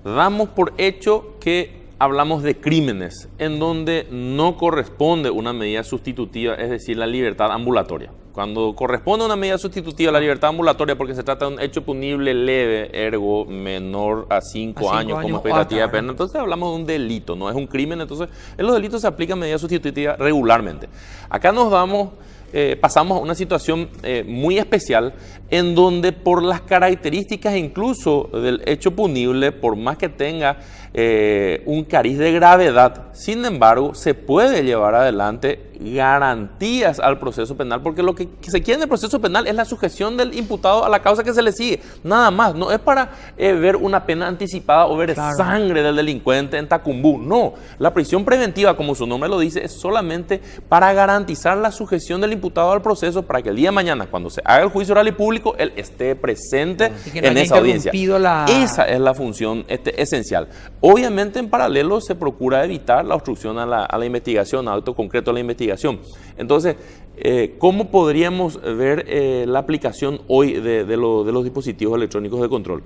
Damos por hecho que hablamos de crímenes en donde no corresponde una medida sustitutiva, es decir, la libertad ambulatoria. Cuando corresponde una medida sustitutiva a la libertad ambulatoria porque se trata de un hecho punible leve, ergo menor a 5 años como expectativa de pena, entonces hablamos de un delito, no es un crimen, entonces en los delitos se aplica medida sustitutiva regularmente. Acá pasamos a una situación muy especial en donde por las características incluso del hecho punible, por más que tenga un cariz de gravedad, sin embargo, se puede llevar adelante garantías al proceso penal, porque lo que se quiere en el proceso penal es la sujeción del imputado a la causa que se le sigue, nada más, no es para ver una pena anticipada o ver sangre del delincuente en Tacumbú, no, la prisión preventiva, como su nombre lo dice, es solamente para garantizar la sujeción del imputado al proceso para que el día de mañana, cuando se haga el juicio oral y público, él esté presente en esa audiencia. Esa es la función esencial. Obviamente, en paralelo, se procura evitar la obstrucción a la investigación, al acto concreto de la investigación. Entonces, ¿cómo podríamos ver la aplicación hoy de los dispositivos electrónicos de control?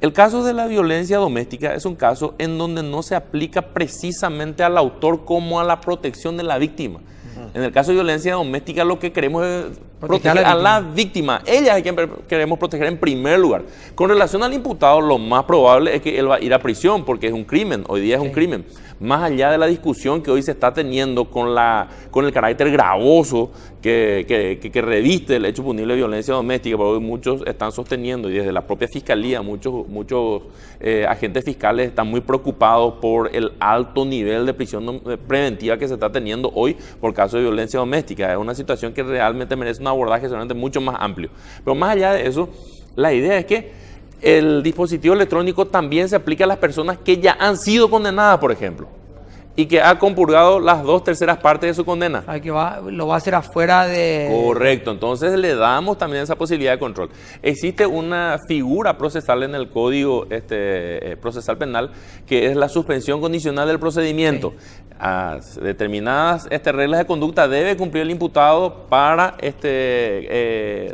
El caso de la violencia doméstica es un caso en donde no se aplica precisamente al autor como a la protección de la víctima. En el caso de violencia doméstica lo que queremos es proteger a la víctima. Ella es quien queremos proteger en primer lugar. Con relación al imputado, lo más probable es que él va a ir a prisión porque es un crimen, hoy día es un crimen. Más allá de la discusión que hoy se está teniendo con el carácter gravoso que reviste el hecho punible de violencia doméstica, porque hoy muchos están sosteniendo, y desde la propia fiscalía, muchos agentes fiscales están muy preocupados por el alto nivel de prisión preventiva que se está teniendo hoy por caso de violencia doméstica. Es una situación que realmente merece un abordaje seguramente mucho más amplio. Pero más allá de eso, la idea es que el dispositivo electrónico también se aplica a las personas que ya han sido condenadas, por ejemplo, y que ha compurgado las 2/3 partes de su condena. Lo va a hacer afuera de... Correcto, entonces le damos también esa posibilidad de control. Existe una figura procesal en el Código Procesal Penal que es la suspensión condicional del procedimiento. A determinadas reglas de conducta debe cumplir el imputado para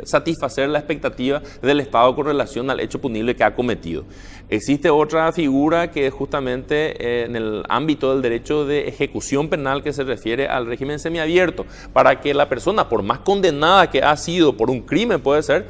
satisfacer la expectativa del Estado con relación al hecho punible que ha cometido. Existe otra figura que es justamente en el ámbito del derecho de ejecución penal, que se refiere al régimen semiabierto, para que la persona, por más condenada que ha sido por un crimen, puede ser,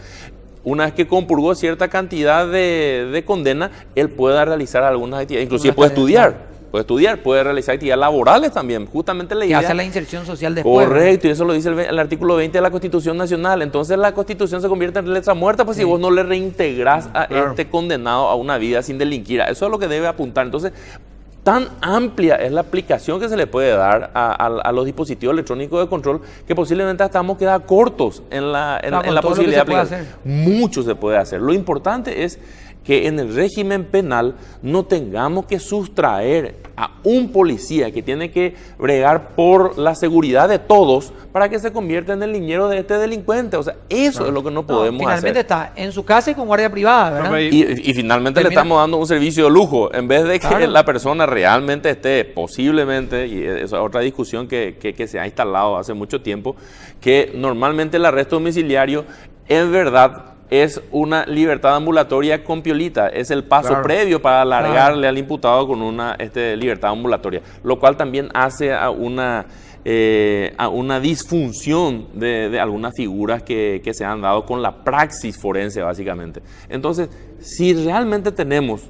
una vez que compurgó cierta cantidad de condena, él pueda realizar algunas actividades, inclusive puede estudiar, puede realizar actividades laborales también, justamente la idea... Y hacer la inserción social después. Correcto, y eso lo dice el artículo 20 de la Constitución Nacional. Entonces la Constitución se convierte en letra muerta, pues si vos no le reintegrás a este condenado a una vida sin delinquir. Eso es lo que debe apuntar. Entonces, tan amplia es la aplicación que se le puede dar a los dispositivos electrónicos de control que posiblemente hasta vamos a quedar cortos en la posibilidad de aplicar. Mucho se puede hacer. Lo importante es que en el régimen penal no tengamos que sustraer a un policía que tiene que bregar por la seguridad de todos para que se convierta en el niñero de este delincuente. O sea, eso es lo que no podemos hacer. Finalmente está en su casa y con guardia privada, ¿verdad? Y finalmente le estamos dando un servicio de lujo, en vez de que la persona realmente esté, posiblemente, y esa es otra discusión que se ha instalado hace mucho tiempo, que normalmente el arresto domiciliario, en verdad, es una libertad ambulatoria con piolita, es el paso previo para alargarle al imputado con una libertad ambulatoria, lo cual también hace a una disfunción de algunas figuras que se han dado con la praxis forense, básicamente. Entonces, si realmente tenemos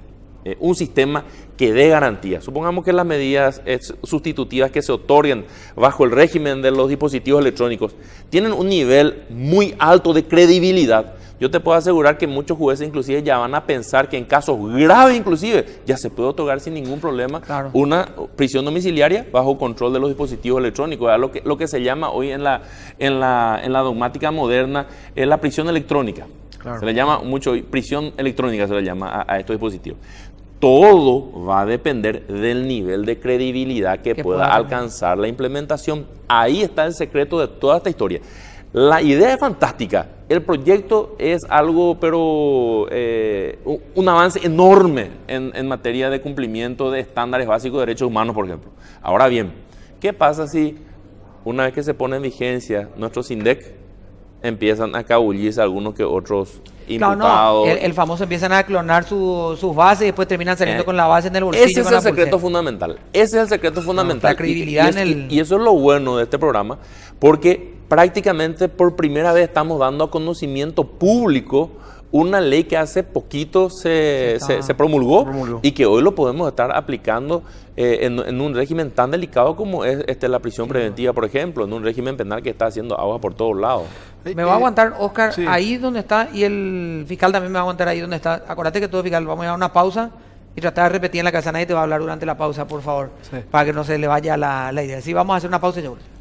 un sistema que dé garantía, supongamos que las medidas sustitutivas que se otorguen bajo el régimen de los dispositivos electrónicos tienen un nivel muy alto de credibilidad, yo te puedo asegurar que muchos jueces inclusive ya van a pensar que en casos graves inclusive ya se puede otorgar sin ningún problema una prisión domiciliaria bajo control de los dispositivos electrónicos. Lo que se llama hoy en la dogmática moderna es la prisión electrónica. Se le llama mucho prisión electrónica, se le llama a estos dispositivos. Todo va a depender del nivel de credibilidad que pueda alcanzar la implementación. Ahí está el secreto de toda esta historia. La idea es fantástica, el proyecto es algo, pero un avance enorme en materia de cumplimiento de estándares básicos de derechos humanos, por ejemplo. Ahora bien, ¿qué pasa si una vez que se pone en vigencia nuestros INDEC empiezan a cabullirse algunos que otros imputados? Claro, no, el famoso empiezan a clonar sus bases y después terminan saliendo con la base en el bolsillo. Ese es el secreto fundamental. Ese es el secreto fundamental. La credibilidad y eso es lo bueno de este programa, porque prácticamente por primera vez estamos dando a conocimiento público una ley que hace poquito se promulgó y que hoy lo podemos estar aplicando en un régimen tan delicado como es la prisión preventiva, por ejemplo, en un régimen penal que está haciendo agua por todos lados. Me va a aguantar, Oscar, sí. ahí donde está, y el fiscal también me va a aguantar ahí donde está. Acuérdate que todo fiscal, vamos a dar una pausa y tratar de repetir en la casa. Nadie te va a hablar durante la pausa, por favor, Sí. para que no se le vaya la idea. Sí, vamos a hacer una pausa y ya volvemos.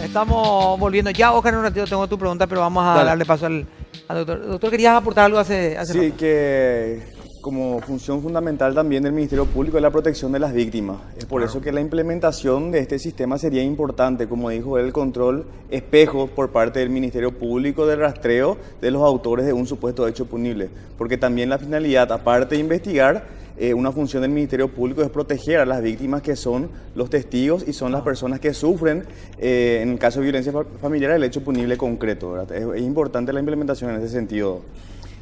Estamos volviendo ya, Oscar, en un ratito tengo tu pregunta, pero vamos a darle paso al doctor. Doctor, ¿querías aportar algo hace Sí, rato? que como función fundamental también del Ministerio Público es la protección de las víctimas. Es por eso que la implementación de este sistema sería importante, como dijo él, el control espejo por parte del Ministerio Público del rastreo de los autores de un supuesto hecho punible. Porque también la finalidad, aparte de investigar, una función del Ministerio Público es proteger a las víctimas que son los testigos y son las personas que sufren, en el caso de violencia familiar, el hecho punible concreto, ¿verdad? Es importante la implementación en ese sentido.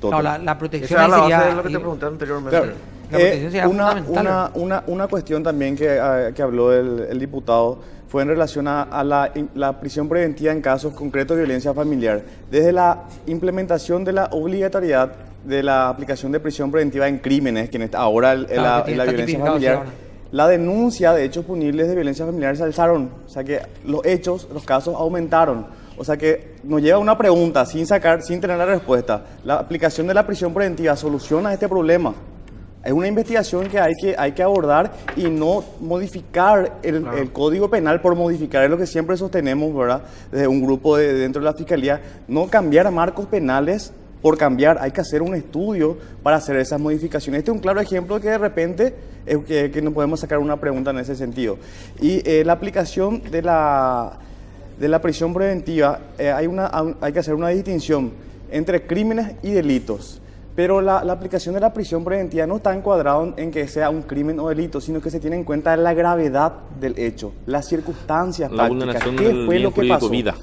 No, la protección Esa era la sería... base de lo que te pregunté anteriormente. Claro. La protección sería fundamental. Una cuestión también que habló el diputado fue en relación a la prisión preventiva en casos concretos de violencia familiar. Desde la implementación de la obligatoriedad de la aplicación de prisión preventiva en crímenes, que ahora la violencia familiar, la denuncia de hechos punibles de violencia familiar se alzaron. O sea que los casos aumentaron. O sea que nos lleva una pregunta sin tener la respuesta. ¿La aplicación de la prisión preventiva soluciona este problema? Es una investigación que hay que abordar y no modificar el Código Penal por modificar. Es lo que siempre sostenemos, ¿verdad? Desde un grupo dentro de la Fiscalía. No cambiar marcos penales por cambiar. Hay que hacer un estudio para hacer esas modificaciones. Este es un claro ejemplo que de repente que no podemos sacar una pregunta en ese sentido. Y la aplicación de la prisión preventiva, hay que hacer una distinción entre crímenes y delitos. Pero la aplicación de la prisión preventiva no está encuadrado en que sea un crimen o delito, sino que se tiene en cuenta la gravedad del hecho, las circunstancias La prácticas. vulneración ¿Qué del fue bien lo que jurídico pasó? vida.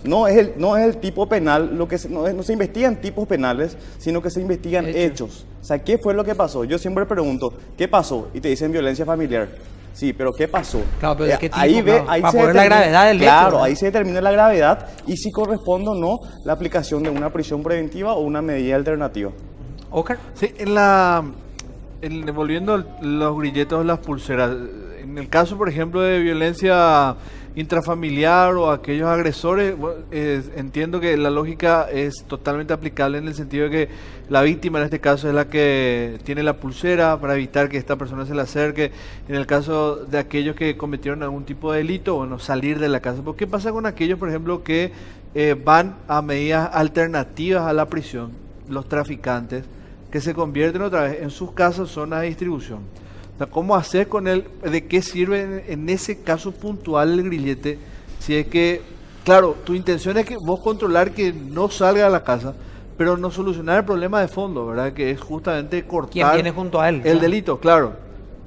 No es el tipo penal, no se investigan tipos penales, sino que se investigan hechos. O sea, ¿qué fue lo que pasó? Yo siempre pregunto, ¿qué pasó? Y te dicen violencia familiar. Sí, pero ¿qué pasó? Claro, pero ¿de qué tipo? Ahí Para poner la gravedad del hecho. Claro, ¿verdad? ahí se determina la gravedad y si corresponde o no la aplicación de una prisión preventiva o una medida alternativa. Oscar. Sí, volviendo los grilletos, las pulseras, en el caso, por ejemplo, de violencia intrafamiliar o aquellos agresores, entiendo que la lógica es totalmente aplicable en el sentido de que la víctima en este caso es la que tiene la pulsera para evitar que esta persona se le acerque. En el caso de aquellos que cometieron algún tipo de delito, bueno, salir de la casa. ¿Pero qué pasa con aquellos, por ejemplo, que van a medidas alternativas a la prisión, los traficantes, que se convierten otra vez en sus casas zonas de distribución? O sea, ¿cómo hacer con él? ¿De qué sirve en ese caso puntual el grillete? Si es que, claro, tu intención es que vos controlar que no salga de la casa, pero no solucionar el problema de fondo, ¿verdad? Que es justamente cortar ¿Quién viene junto a él? el delito, claro.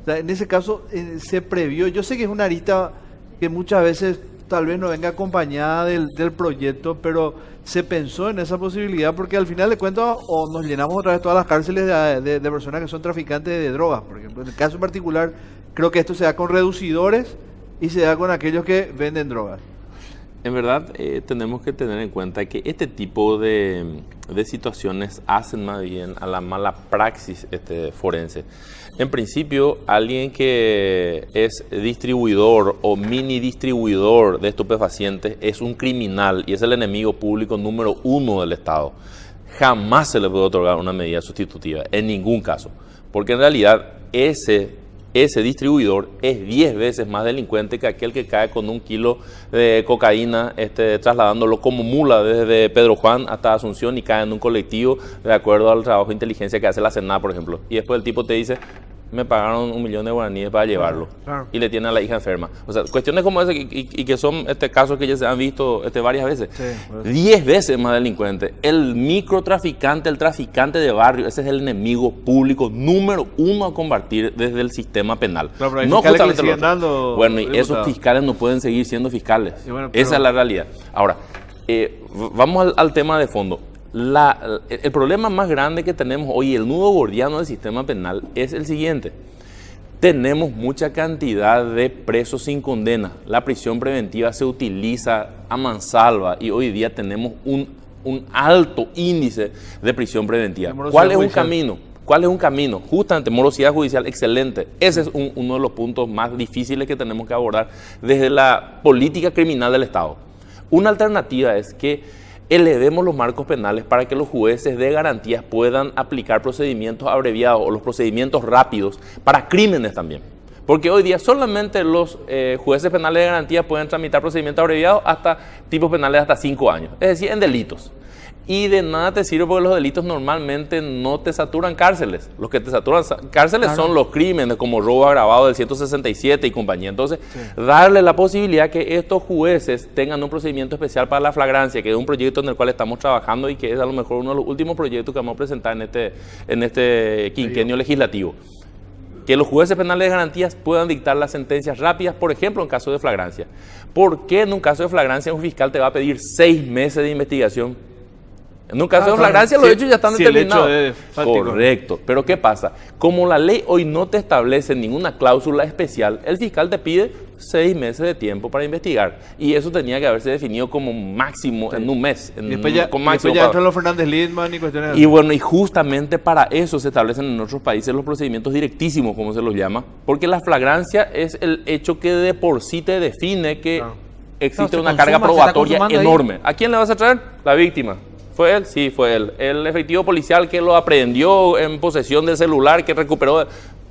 O sea, en ese caso se previó. Yo sé que es una arista que muchas veces tal vez no venga acompañada del proyecto, pero se pensó en esa posibilidad porque al final de cuentas o nos llenamos otra vez todas las cárceles de personas que son traficantes de drogas, por ejemplo. En el caso particular, creo que esto se da con reducidores y se da con aquellos que venden drogas. En verdad, tenemos que tener en cuenta que este tipo de situaciones hacen más bien a la mala praxis forense. En principio, alguien que es distribuidor o mini distribuidor de estupefacientes es un criminal y es el enemigo público número 1 del Estado. Jamás se le puede otorgar una medida sustitutiva, en ningún caso. Porque en realidad ese ese distribuidor es 10 veces más delincuente que aquel que cae con 1 kilo de cocaína trasladándolo como mula desde Pedro Juan hasta Asunción y cae en un colectivo de acuerdo al trabajo de inteligencia que hace la Senada, por ejemplo. Y después el tipo te dice, me pagaron 1 millón de guaraníes para llevarlo. Claro. Y le tiene a la hija enferma. O sea, cuestiones como esa y que son casos que ya se han visto varias veces. Sí, 10 veces más delincuente. El microtraficante, el traficante de barrio, ese es el enemigo público número 1 a combatir desde el sistema penal. Claro, pero hay no fiscales que justamente le lo siguen otro. dando, Bueno, y diputado. esos fiscales no pueden seguir siendo fiscales. Y bueno, pero- Esa es la realidad. Ahora, vamos al tema de fondo. El problema más grande que tenemos hoy, el nudo gordiano del sistema penal, es el siguiente. Tenemos mucha cantidad de presos sin condena. La prisión preventiva se utiliza a mansalva y hoy día tenemos un alto índice de prisión preventiva. De morosidad ¿Cuál es un judicial. camino? ¿Cuál es un camino? Justamente, morosidad judicial, excelente. Ese es uno de los puntos más difíciles que tenemos que abordar desde la política criminal del Estado. Una alternativa es que elevemos los marcos penales para que los jueces de garantías puedan aplicar procedimientos abreviados o los procedimientos rápidos para crímenes también. Porque hoy día solamente los jueces penales de garantías pueden tramitar procedimientos abreviados hasta tipos penales de hasta 5 años, es decir, en delitos. Y de nada te sirve porque los delitos normalmente no te saturan cárceles. Los que te saturan cárceles son los crímenes como robo agravado del 167 y compañía. Entonces, darle la posibilidad que estos jueces tengan un procedimiento especial para la flagrancia, que es un proyecto en el cual estamos trabajando y que es a lo mejor uno de los últimos proyectos que vamos a presentar en este quinquenio legislativo. Que los jueces penales de garantías puedan dictar las sentencias rápidas, por ejemplo, en caso de flagrancia. ¿Por qué en un caso de flagrancia un fiscal te va a pedir 6 meses de investigación? En un caso de flagrancia los hechos ya están si el determinados. hecho es fáctico. Correcto. Pero ¿qué pasa? Como la ley hoy no te establece ninguna cláusula especial, el fiscal te pide 6 meses de tiempo para investigar. Y eso tenía que haberse definido como máximo en un mes. Y después ya, con y máximo después ya para- entran los Fernández Lindman y cuestiones así. y bueno, y justamente para eso se establecen en otros países los procedimientos directísimos, como se los llama, porque la flagrancia es el hecho que de por sí te define que existe No, se una carga consuma, se está probatoria consumando ahí. enorme. ¿A quién le vas a traer? La víctima. ¿Fue él? Sí, fue él. El efectivo policial que lo aprehendió en posesión del celular, que recuperó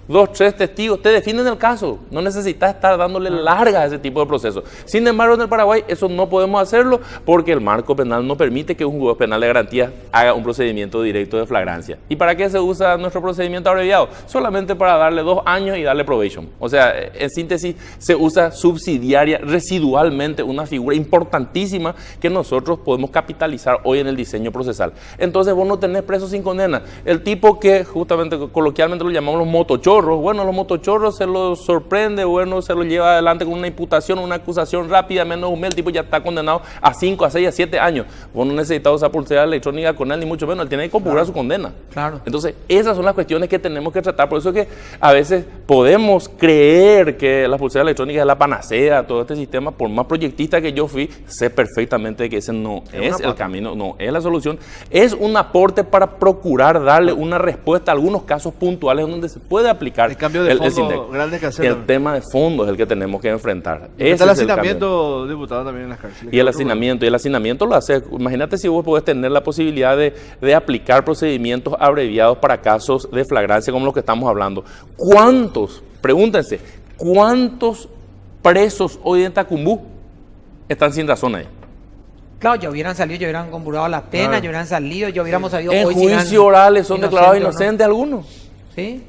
2, 3 testigos, te definen el caso. No necesitas estar dándole larga a ese tipo de procesos. Sin embargo, en el Paraguay eso no podemos hacerlo porque el marco penal no permite que un juez penal de garantía haga un procedimiento directo de flagrancia. ¿Y para qué se usa nuestro procedimiento abreviado? Solamente para darle 2 años y darle probation. O sea, en síntesis, se usa subsidiaria, residualmente, una figura importantísima que nosotros podemos capitalizar hoy en el diseño procesal. Entonces vos no tenés presos sin condena. El tipo que justamente coloquialmente lo llamamos los motochorros, bueno, los motochorros se los sorprende, bueno, se los lleva adelante con una imputación, una acusación rápida, menos un mes, el tipo ya está condenado a 5, a 6, a 7 años. Vos no necesitas usar pulsera electrónica con él, ni mucho menos, él tiene que computar su condena. Claro. Entonces, esas son las cuestiones que tenemos que tratar. Por eso es que a veces podemos creer que la pulsera electrónica es la panacea, todo este sistema, por más proyectista que yo fui, sé perfectamente que ese no es el camino, no es la solución. Es un aporte para procurar darle una respuesta a algunos casos puntuales donde se puede aplicar El cambio de fondo SINDEC. grande que hacer El también. tema de fondo es el que tenemos que enfrentar. Ese Está el es el cambio. hacinamiento, diputado, también en las cárceles. Y el hacinamiento lo hace. Imagínate si vos podés tener la posibilidad de aplicar procedimientos abreviados para casos de flagrancia como los que estamos hablando. Pregúntense, ¿cuántos presos hoy en Tacumbú están sin razón ahí? Claro, ya hubieran salido, ya hubieran compurado la pena, Claro. ya hubieran salido, ya hubiéramos sabido En hoy si eran juicio orales son declarados inocentes o no. inocentes algunos. ¿Sí?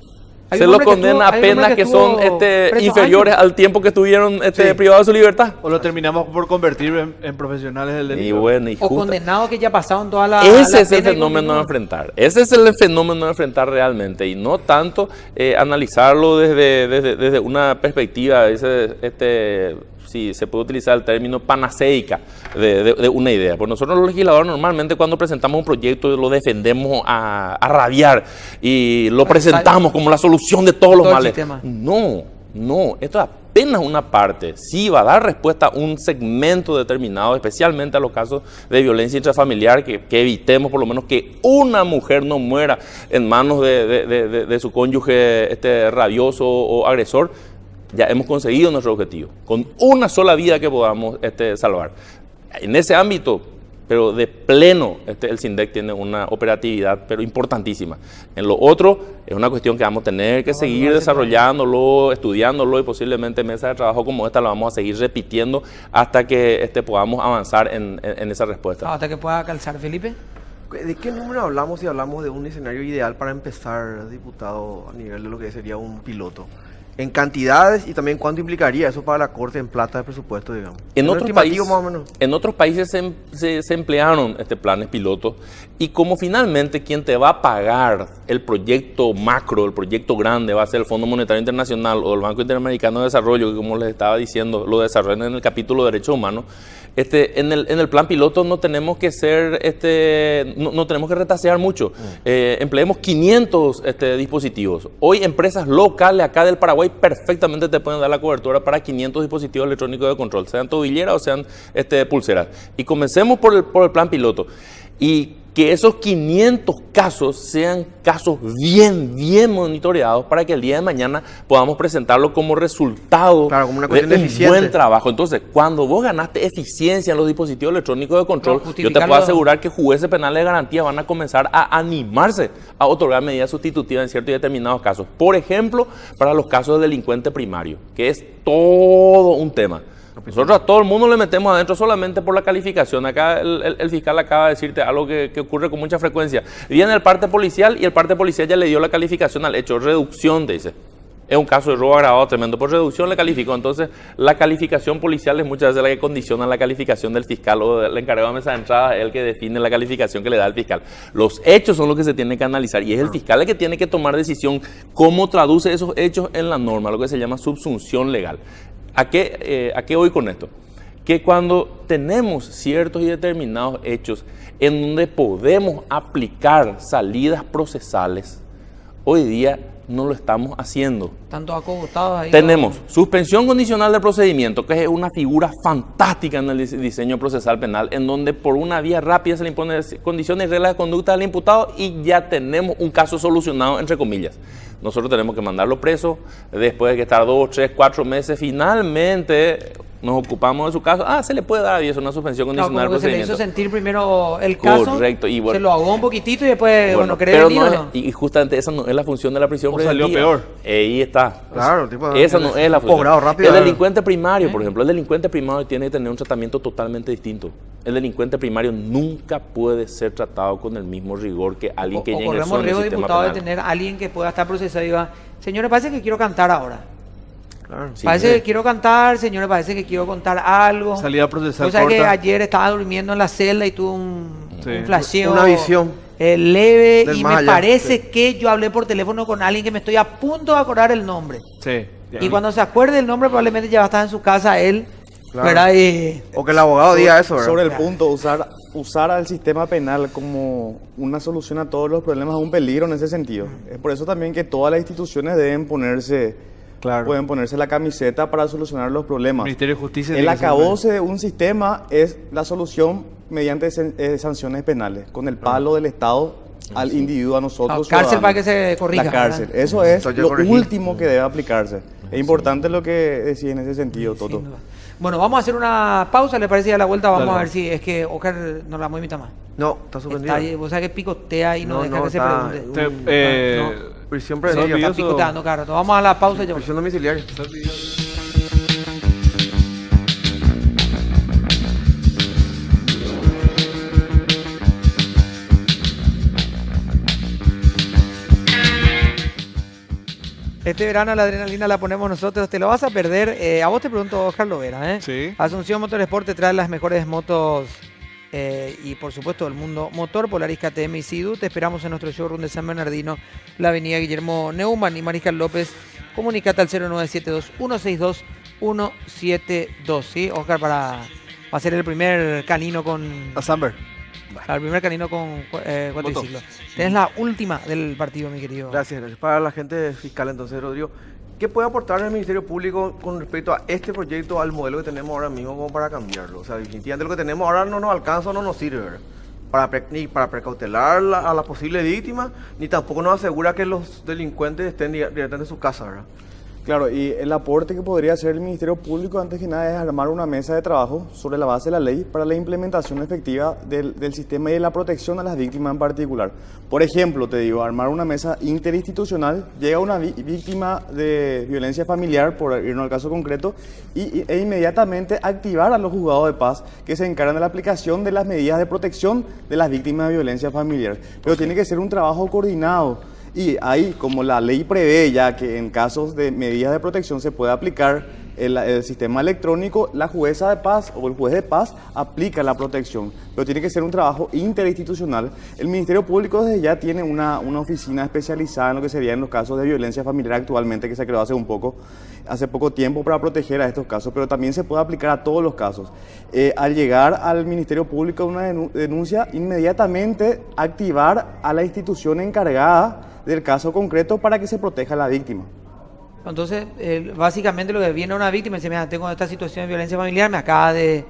Hay Se un los hombre que condena a estuvo- hay un hombre penas que son estuvo preso inferiores años. al tiempo que estuvieron Sí. privados de su libertad. O lo terminamos por convertir en profesionales del delito. Y bueno, y O justa- condenados que ya pasaron toda la Ese la es el pena y fenómeno a continúan. enfrentar. Ese es el fenómeno a enfrentar realmente. Y no tanto analizarlo desde una perspectiva, si se puede utilizar el término panaceica de una idea. Pues nosotros los legisladores normalmente cuando presentamos un proyecto lo defendemos a rabiar y lo presentamos como la solución de todos los Todo el males. sistema. No, esto es apenas una parte. Sí va a dar respuesta a un segmento determinado, especialmente a los casos de violencia intrafamiliar, que evitemos por lo menos que una mujer no muera en manos de su cónyuge rabioso o agresor. Ya hemos conseguido nuestro objetivo, con una sola vida que podamos salvar. En ese ámbito, pero de pleno el SINDEC tiene una operatividad, pero importantísima. En lo otro, es una cuestión que vamos a tener que seguir desarrollándolo, estudiándolo, y posiblemente mesas de trabajo como esta la vamos a seguir repitiendo hasta que podamos avanzar en esa respuesta. Hasta que pueda calzar, Felipe. ¿De qué número hablamos si hablamos de un escenario ideal para empezar, diputado, a nivel de lo que sería un piloto? En cantidades y también cuánto implicaría eso para la Corte en plata de presupuesto, digamos. En otros países se emplearon planes pilotos, y como finalmente quien te va a pagar el proyecto macro, el proyecto grande, va a ser el Fondo Monetario Internacional o el Banco Interamericano de Desarrollo, que como les estaba diciendo, lo desarrollan en el capítulo de Derechos Humanos. En el plan piloto no tenemos que ser, no tenemos que retasear mucho. Empleemos 500 dispositivos. Hoy empresas locales acá del Paraguay perfectamente te pueden dar la cobertura para 500 dispositivos electrónicos de control, sean tobilleras o sean pulseras. Y comencemos por el plan piloto. Y que esos 500 casos sean casos bien monitoreados para que el día de mañana podamos presentarlo como resultado como una de un eficiente. buen trabajo. Entonces, cuando vos ganaste eficiencia en los dispositivos electrónicos de control, yo te puedo asegurar que jueces penales de garantía van a comenzar a animarse a otorgar medidas sustitutivas en ciertos y determinados casos. Por ejemplo, para los casos de delincuente primario, que es todo un tema. Nosotros a todo el mundo le metemos adentro solamente por la calificación. Acá el fiscal acaba de decirte algo que ocurre con mucha frecuencia. Viene el parte policial y el parte policial ya le dio la calificación al hecho. Reducción, dice. Es un caso de robo agravado tremendo. Por reducción le calificó. Entonces, la calificación policial es muchas veces la que condiciona la calificación del fiscal o del encargado de mesa de entrada, es el que define la calificación que le da el fiscal. Los hechos son los que se tienen que analizar y es el fiscal el que tiene que tomar decisión cómo traduce esos hechos en la norma, lo que se llama subsunción legal. ¿A qué voy con esto? Que cuando tenemos ciertos y determinados hechos en donde podemos aplicar salidas procesales, hoy día no lo estamos haciendo. Están todos acogotados ahí. Tenemos suspensión condicional del procedimiento, que es una figura fantástica en el diseño procesal penal, en donde por una vía rápida se le imponen condiciones y reglas de conducta al imputado y ya tenemos un caso solucionado, entre comillas. Nosotros tenemos que mandarlo preso, después de que estar 2, 3, 4 meses, finalmente nos ocupamos de su caso. Se le puede dar, y es una suspensión condicional del procedimiento. Se le hizo sentir primero el caso, correcto, y bueno, se lo ahogó un poquitito y después, ¿querés pero venir no o es, no? y justamente esa no es la función de la prisión preventiva. Salió peor. Ahí está. Claro, Esa no es la función. Cobrado rápido. El delincuente primario, por ejemplo, el delincuente primario tiene que tener un tratamiento totalmente distinto. El delincuente primario nunca puede ser tratado con el mismo rigor que alguien que ya ingresó corremos en el riesgo, sistema diputado, de penal. tener a alguien que pueda estar procesado y diga, señores, parece que quiero cantar ahora. Claro. Sí, Parece que quiero cantar, señores, parece que quiero contar algo. Salida procesal O sea que corta. ayer estaba durmiendo en la celda y tuve un flasheo. Una visión. Leve, Del y más me allá, parece sí. que yo hablé por teléfono con alguien que me estoy a punto de acordar el nombre. Sí. Y cuando se acuerde el nombre probablemente ya va a estar en su casa él. Claro. ¿Verdad? Y O que el abogado diga eso, ¿verdad? Sobre el punto, usar al sistema penal como una solución a todos los problemas es un peligro en ese sentido. Es por eso también que todas las instituciones deben ponerse, pueden ponerse la camiseta para solucionar los problemas. Ministerio de Justicia. El tiene que ser- acabose de un sistema es la solución mediante sanciones penales, con el palo del Estado al individuo, a nosotros. cárcel ciudadanos. para que se corrija. La cárcel. ¿verdad? Eso es Estoy de lo corregir. último que debe aplicarse. Es importante lo que decís en ese sentido, Toto. Sin duda. Bueno, vamos a hacer una pausa, ¿le parece? Y a la vuelta vamos Dale. a ver si es que Oscar no la invita más. No, está suspendido. Está ahí, vos sabés que picotea y no, deja que se está pregunte. prisión Son preventiva. videos. Está picoteando, claro. Vamos a la pausa y ya. Prisión domiciliaria. Este verano la adrenalina la ponemos nosotros, te lo vas a perder. A vos te pregunto, Oscar Lovera, ¿eh? Sí. Asunción Motorsport te trae las mejores motos y por supuesto del mundo motor, Polaris, KTM y Sea-Doo. Te esperamos en nuestro showroom de San Bernardino, la avenida Guillermo Neumann y Mariscal López. Comunicate al 0972-162-172, ¿sí? Oscar, para hacer el primer canino con... A Samber. El primer canino con cuatriciclo. Tenés la última del partido, mi querido. Gracias. Para la gente fiscal, entonces, Rodrigo, ¿qué puede aportar el Ministerio Público con respecto a este proyecto, al modelo que tenemos ahora mismo, como para cambiarlo? O sea, definitivamente lo que tenemos ahora no nos alcanza, no nos sirve, ¿verdad? Ni para precautelar a la posible víctima, ni tampoco nos asegura que los delincuentes estén directamente en su casa, ¿verdad? Claro, y el aporte que podría hacer el Ministerio Público antes que nada es armar una mesa de trabajo sobre la base de la ley para la implementación efectiva del sistema y de la protección a las víctimas en particular. Por ejemplo, te digo, armar una mesa interinstitucional, llega una víctima de violencia familiar, por irnos al caso concreto, e inmediatamente activar a los juzgados de paz que se encargan de la aplicación de las medidas de protección de las víctimas de violencia familiar. Pero tiene que ser un trabajo coordinado. Y ahí, como la ley prevé ya que en casos de medidas de protección se puede aplicar el sistema electrónico, la jueza de paz o el juez de paz aplica la protección. Pero tiene que ser un trabajo interinstitucional. El Ministerio Público desde ya tiene una oficina especializada en lo que serían los casos de violencia familiar actualmente, que se creó hace poco tiempo para proteger a estos casos, pero también se puede aplicar a todos los casos. Al llegar al Ministerio Público una denuncia, inmediatamente activar a la institución encargada del caso concreto para que se proteja a la víctima. Entonces, básicamente lo que viene a una víctima y dice, mira, tengo esta situación de violencia familiar, acabamos de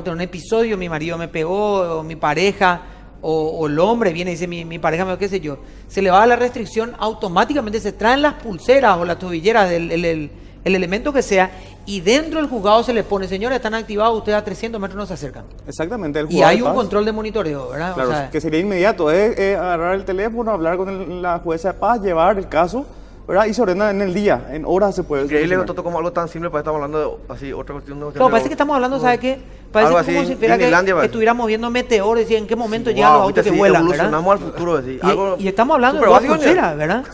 tener un episodio, mi marido me pegó, o mi pareja, o el hombre viene y dice, mi pareja me qué sé yo, se le va a la restricción, automáticamente se traen las pulseras o las tobilleras, el elemento que sea, y dentro del juzgado se le pone, señores, están activados, ustedes a 300 metros no se acercan. Exactamente. El y hay un control de monitoreo, ¿verdad? Claro, o sea, que sería inmediato, agarrar el teléfono, hablar con la jueza de paz, llevar el caso, ¿verdad? Y se ordena en el día, en horas se puede. Increíble, Toto, como algo tan simple, para estamos hablando de así, otra cuestión de... No, parece que estamos hablando, ¿sabes qué? Parece algo como así, si fuera que Disneylandia, estuviéramos viendo meteores y en qué momento Sí, llegan wow, los autos viste, que sí, vuelan, ¿verdad? evolucionamos al futuro, así. Algo Y estamos hablando de súper dos básico, pulseras, ¿verdad?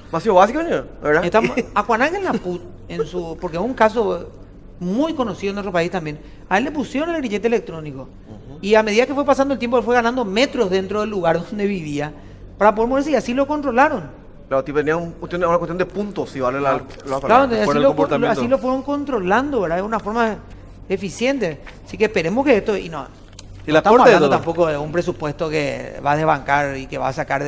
Demasiado básico, ¿verdad? A Juan Ángel Naput, porque es un caso muy conocido en nuestro país también, a él le pusieron el grillete electrónico. Y a medida que fue pasando el tiempo, él fue ganando metros dentro del lugar donde vivía para poder moverse y así lo controlaron. Claro, tipo, tenía una cuestión de puntos, si vale la Claro, palabra. así lo fueron controlando, ¿verdad? De una forma eficiente. Así que esperemos que esto... Y no la estamos Corte hablando tampoco de un presupuesto que va a desbancar y que va a sacar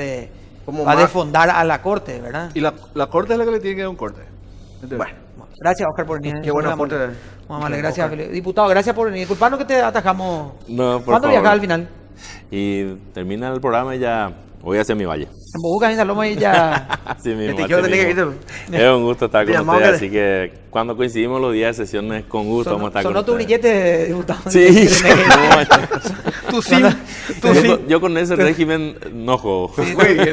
Como va a más- desfondar a la Corte, ¿verdad? Y la corte es la que le tiene que dar un corte. ¿Entendés? Bueno, Gracias, Oscar, por venir. qué buena Muy amable. aporte. Muy amable, gracias, Felipe. Diputado, gracias por venir. Disculpanos que te atajamos. No, por ¿Cuándo favor. viajás al final? Y termina el programa y ya voy hacia mi valle. En Bobucas, en Saloma y ya... Así mismo. Te así quiero tener que mismo. irte. Es un gusto estar Te con llamaba ustedes, que- así que cuando coincidimos los días de sesiones, con gusto vamos a estar Sonó con tu ustedes. grillete, diputado. Sí, Tú sí, tú yo, sí. yo con ese régimen no juego. Sí, Muy bien,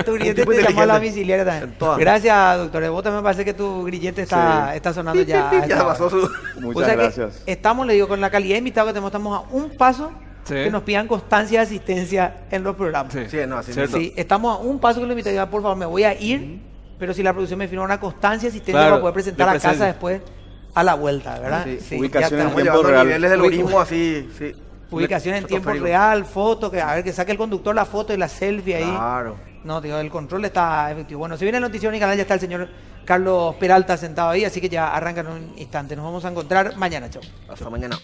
tu un grillete tipo te llamó a la inteligente. domiciliaria también. En todas. Gracias, doctor. Vos también me parece que tu grillete está sonando ya. a esta Ya hora. pasó su... O Muchas sea que gracias. estamos, le digo, con la calidad de invitado que tenemos, estamos a un paso Sí. que nos pidan constancia de asistencia en los programas. Sí. Sí, no, así Cierto. Sí, estamos a un paso que lo invito, diga, por favor, me voy a ir, pero si la producción me firma una constancia de asistencia Claro, para poder presentar de a casa presencia. después a la vuelta, ¿verdad? Sí, ubicación ya en está. Estamos tiempo llevando real. niveles del algoritmo así, sí. Ubicación en tiempo Estratosférico. real, foto, que a ver que saque el conductor la foto y la selfie ahí. Claro. No, digo, el control está efectivo. Bueno, si viene el noticiero en mi canal, ya está el señor Carlos Peralta sentado ahí, así que ya arranca en un instante. Nos vamos a encontrar mañana, chao. Hasta mañana.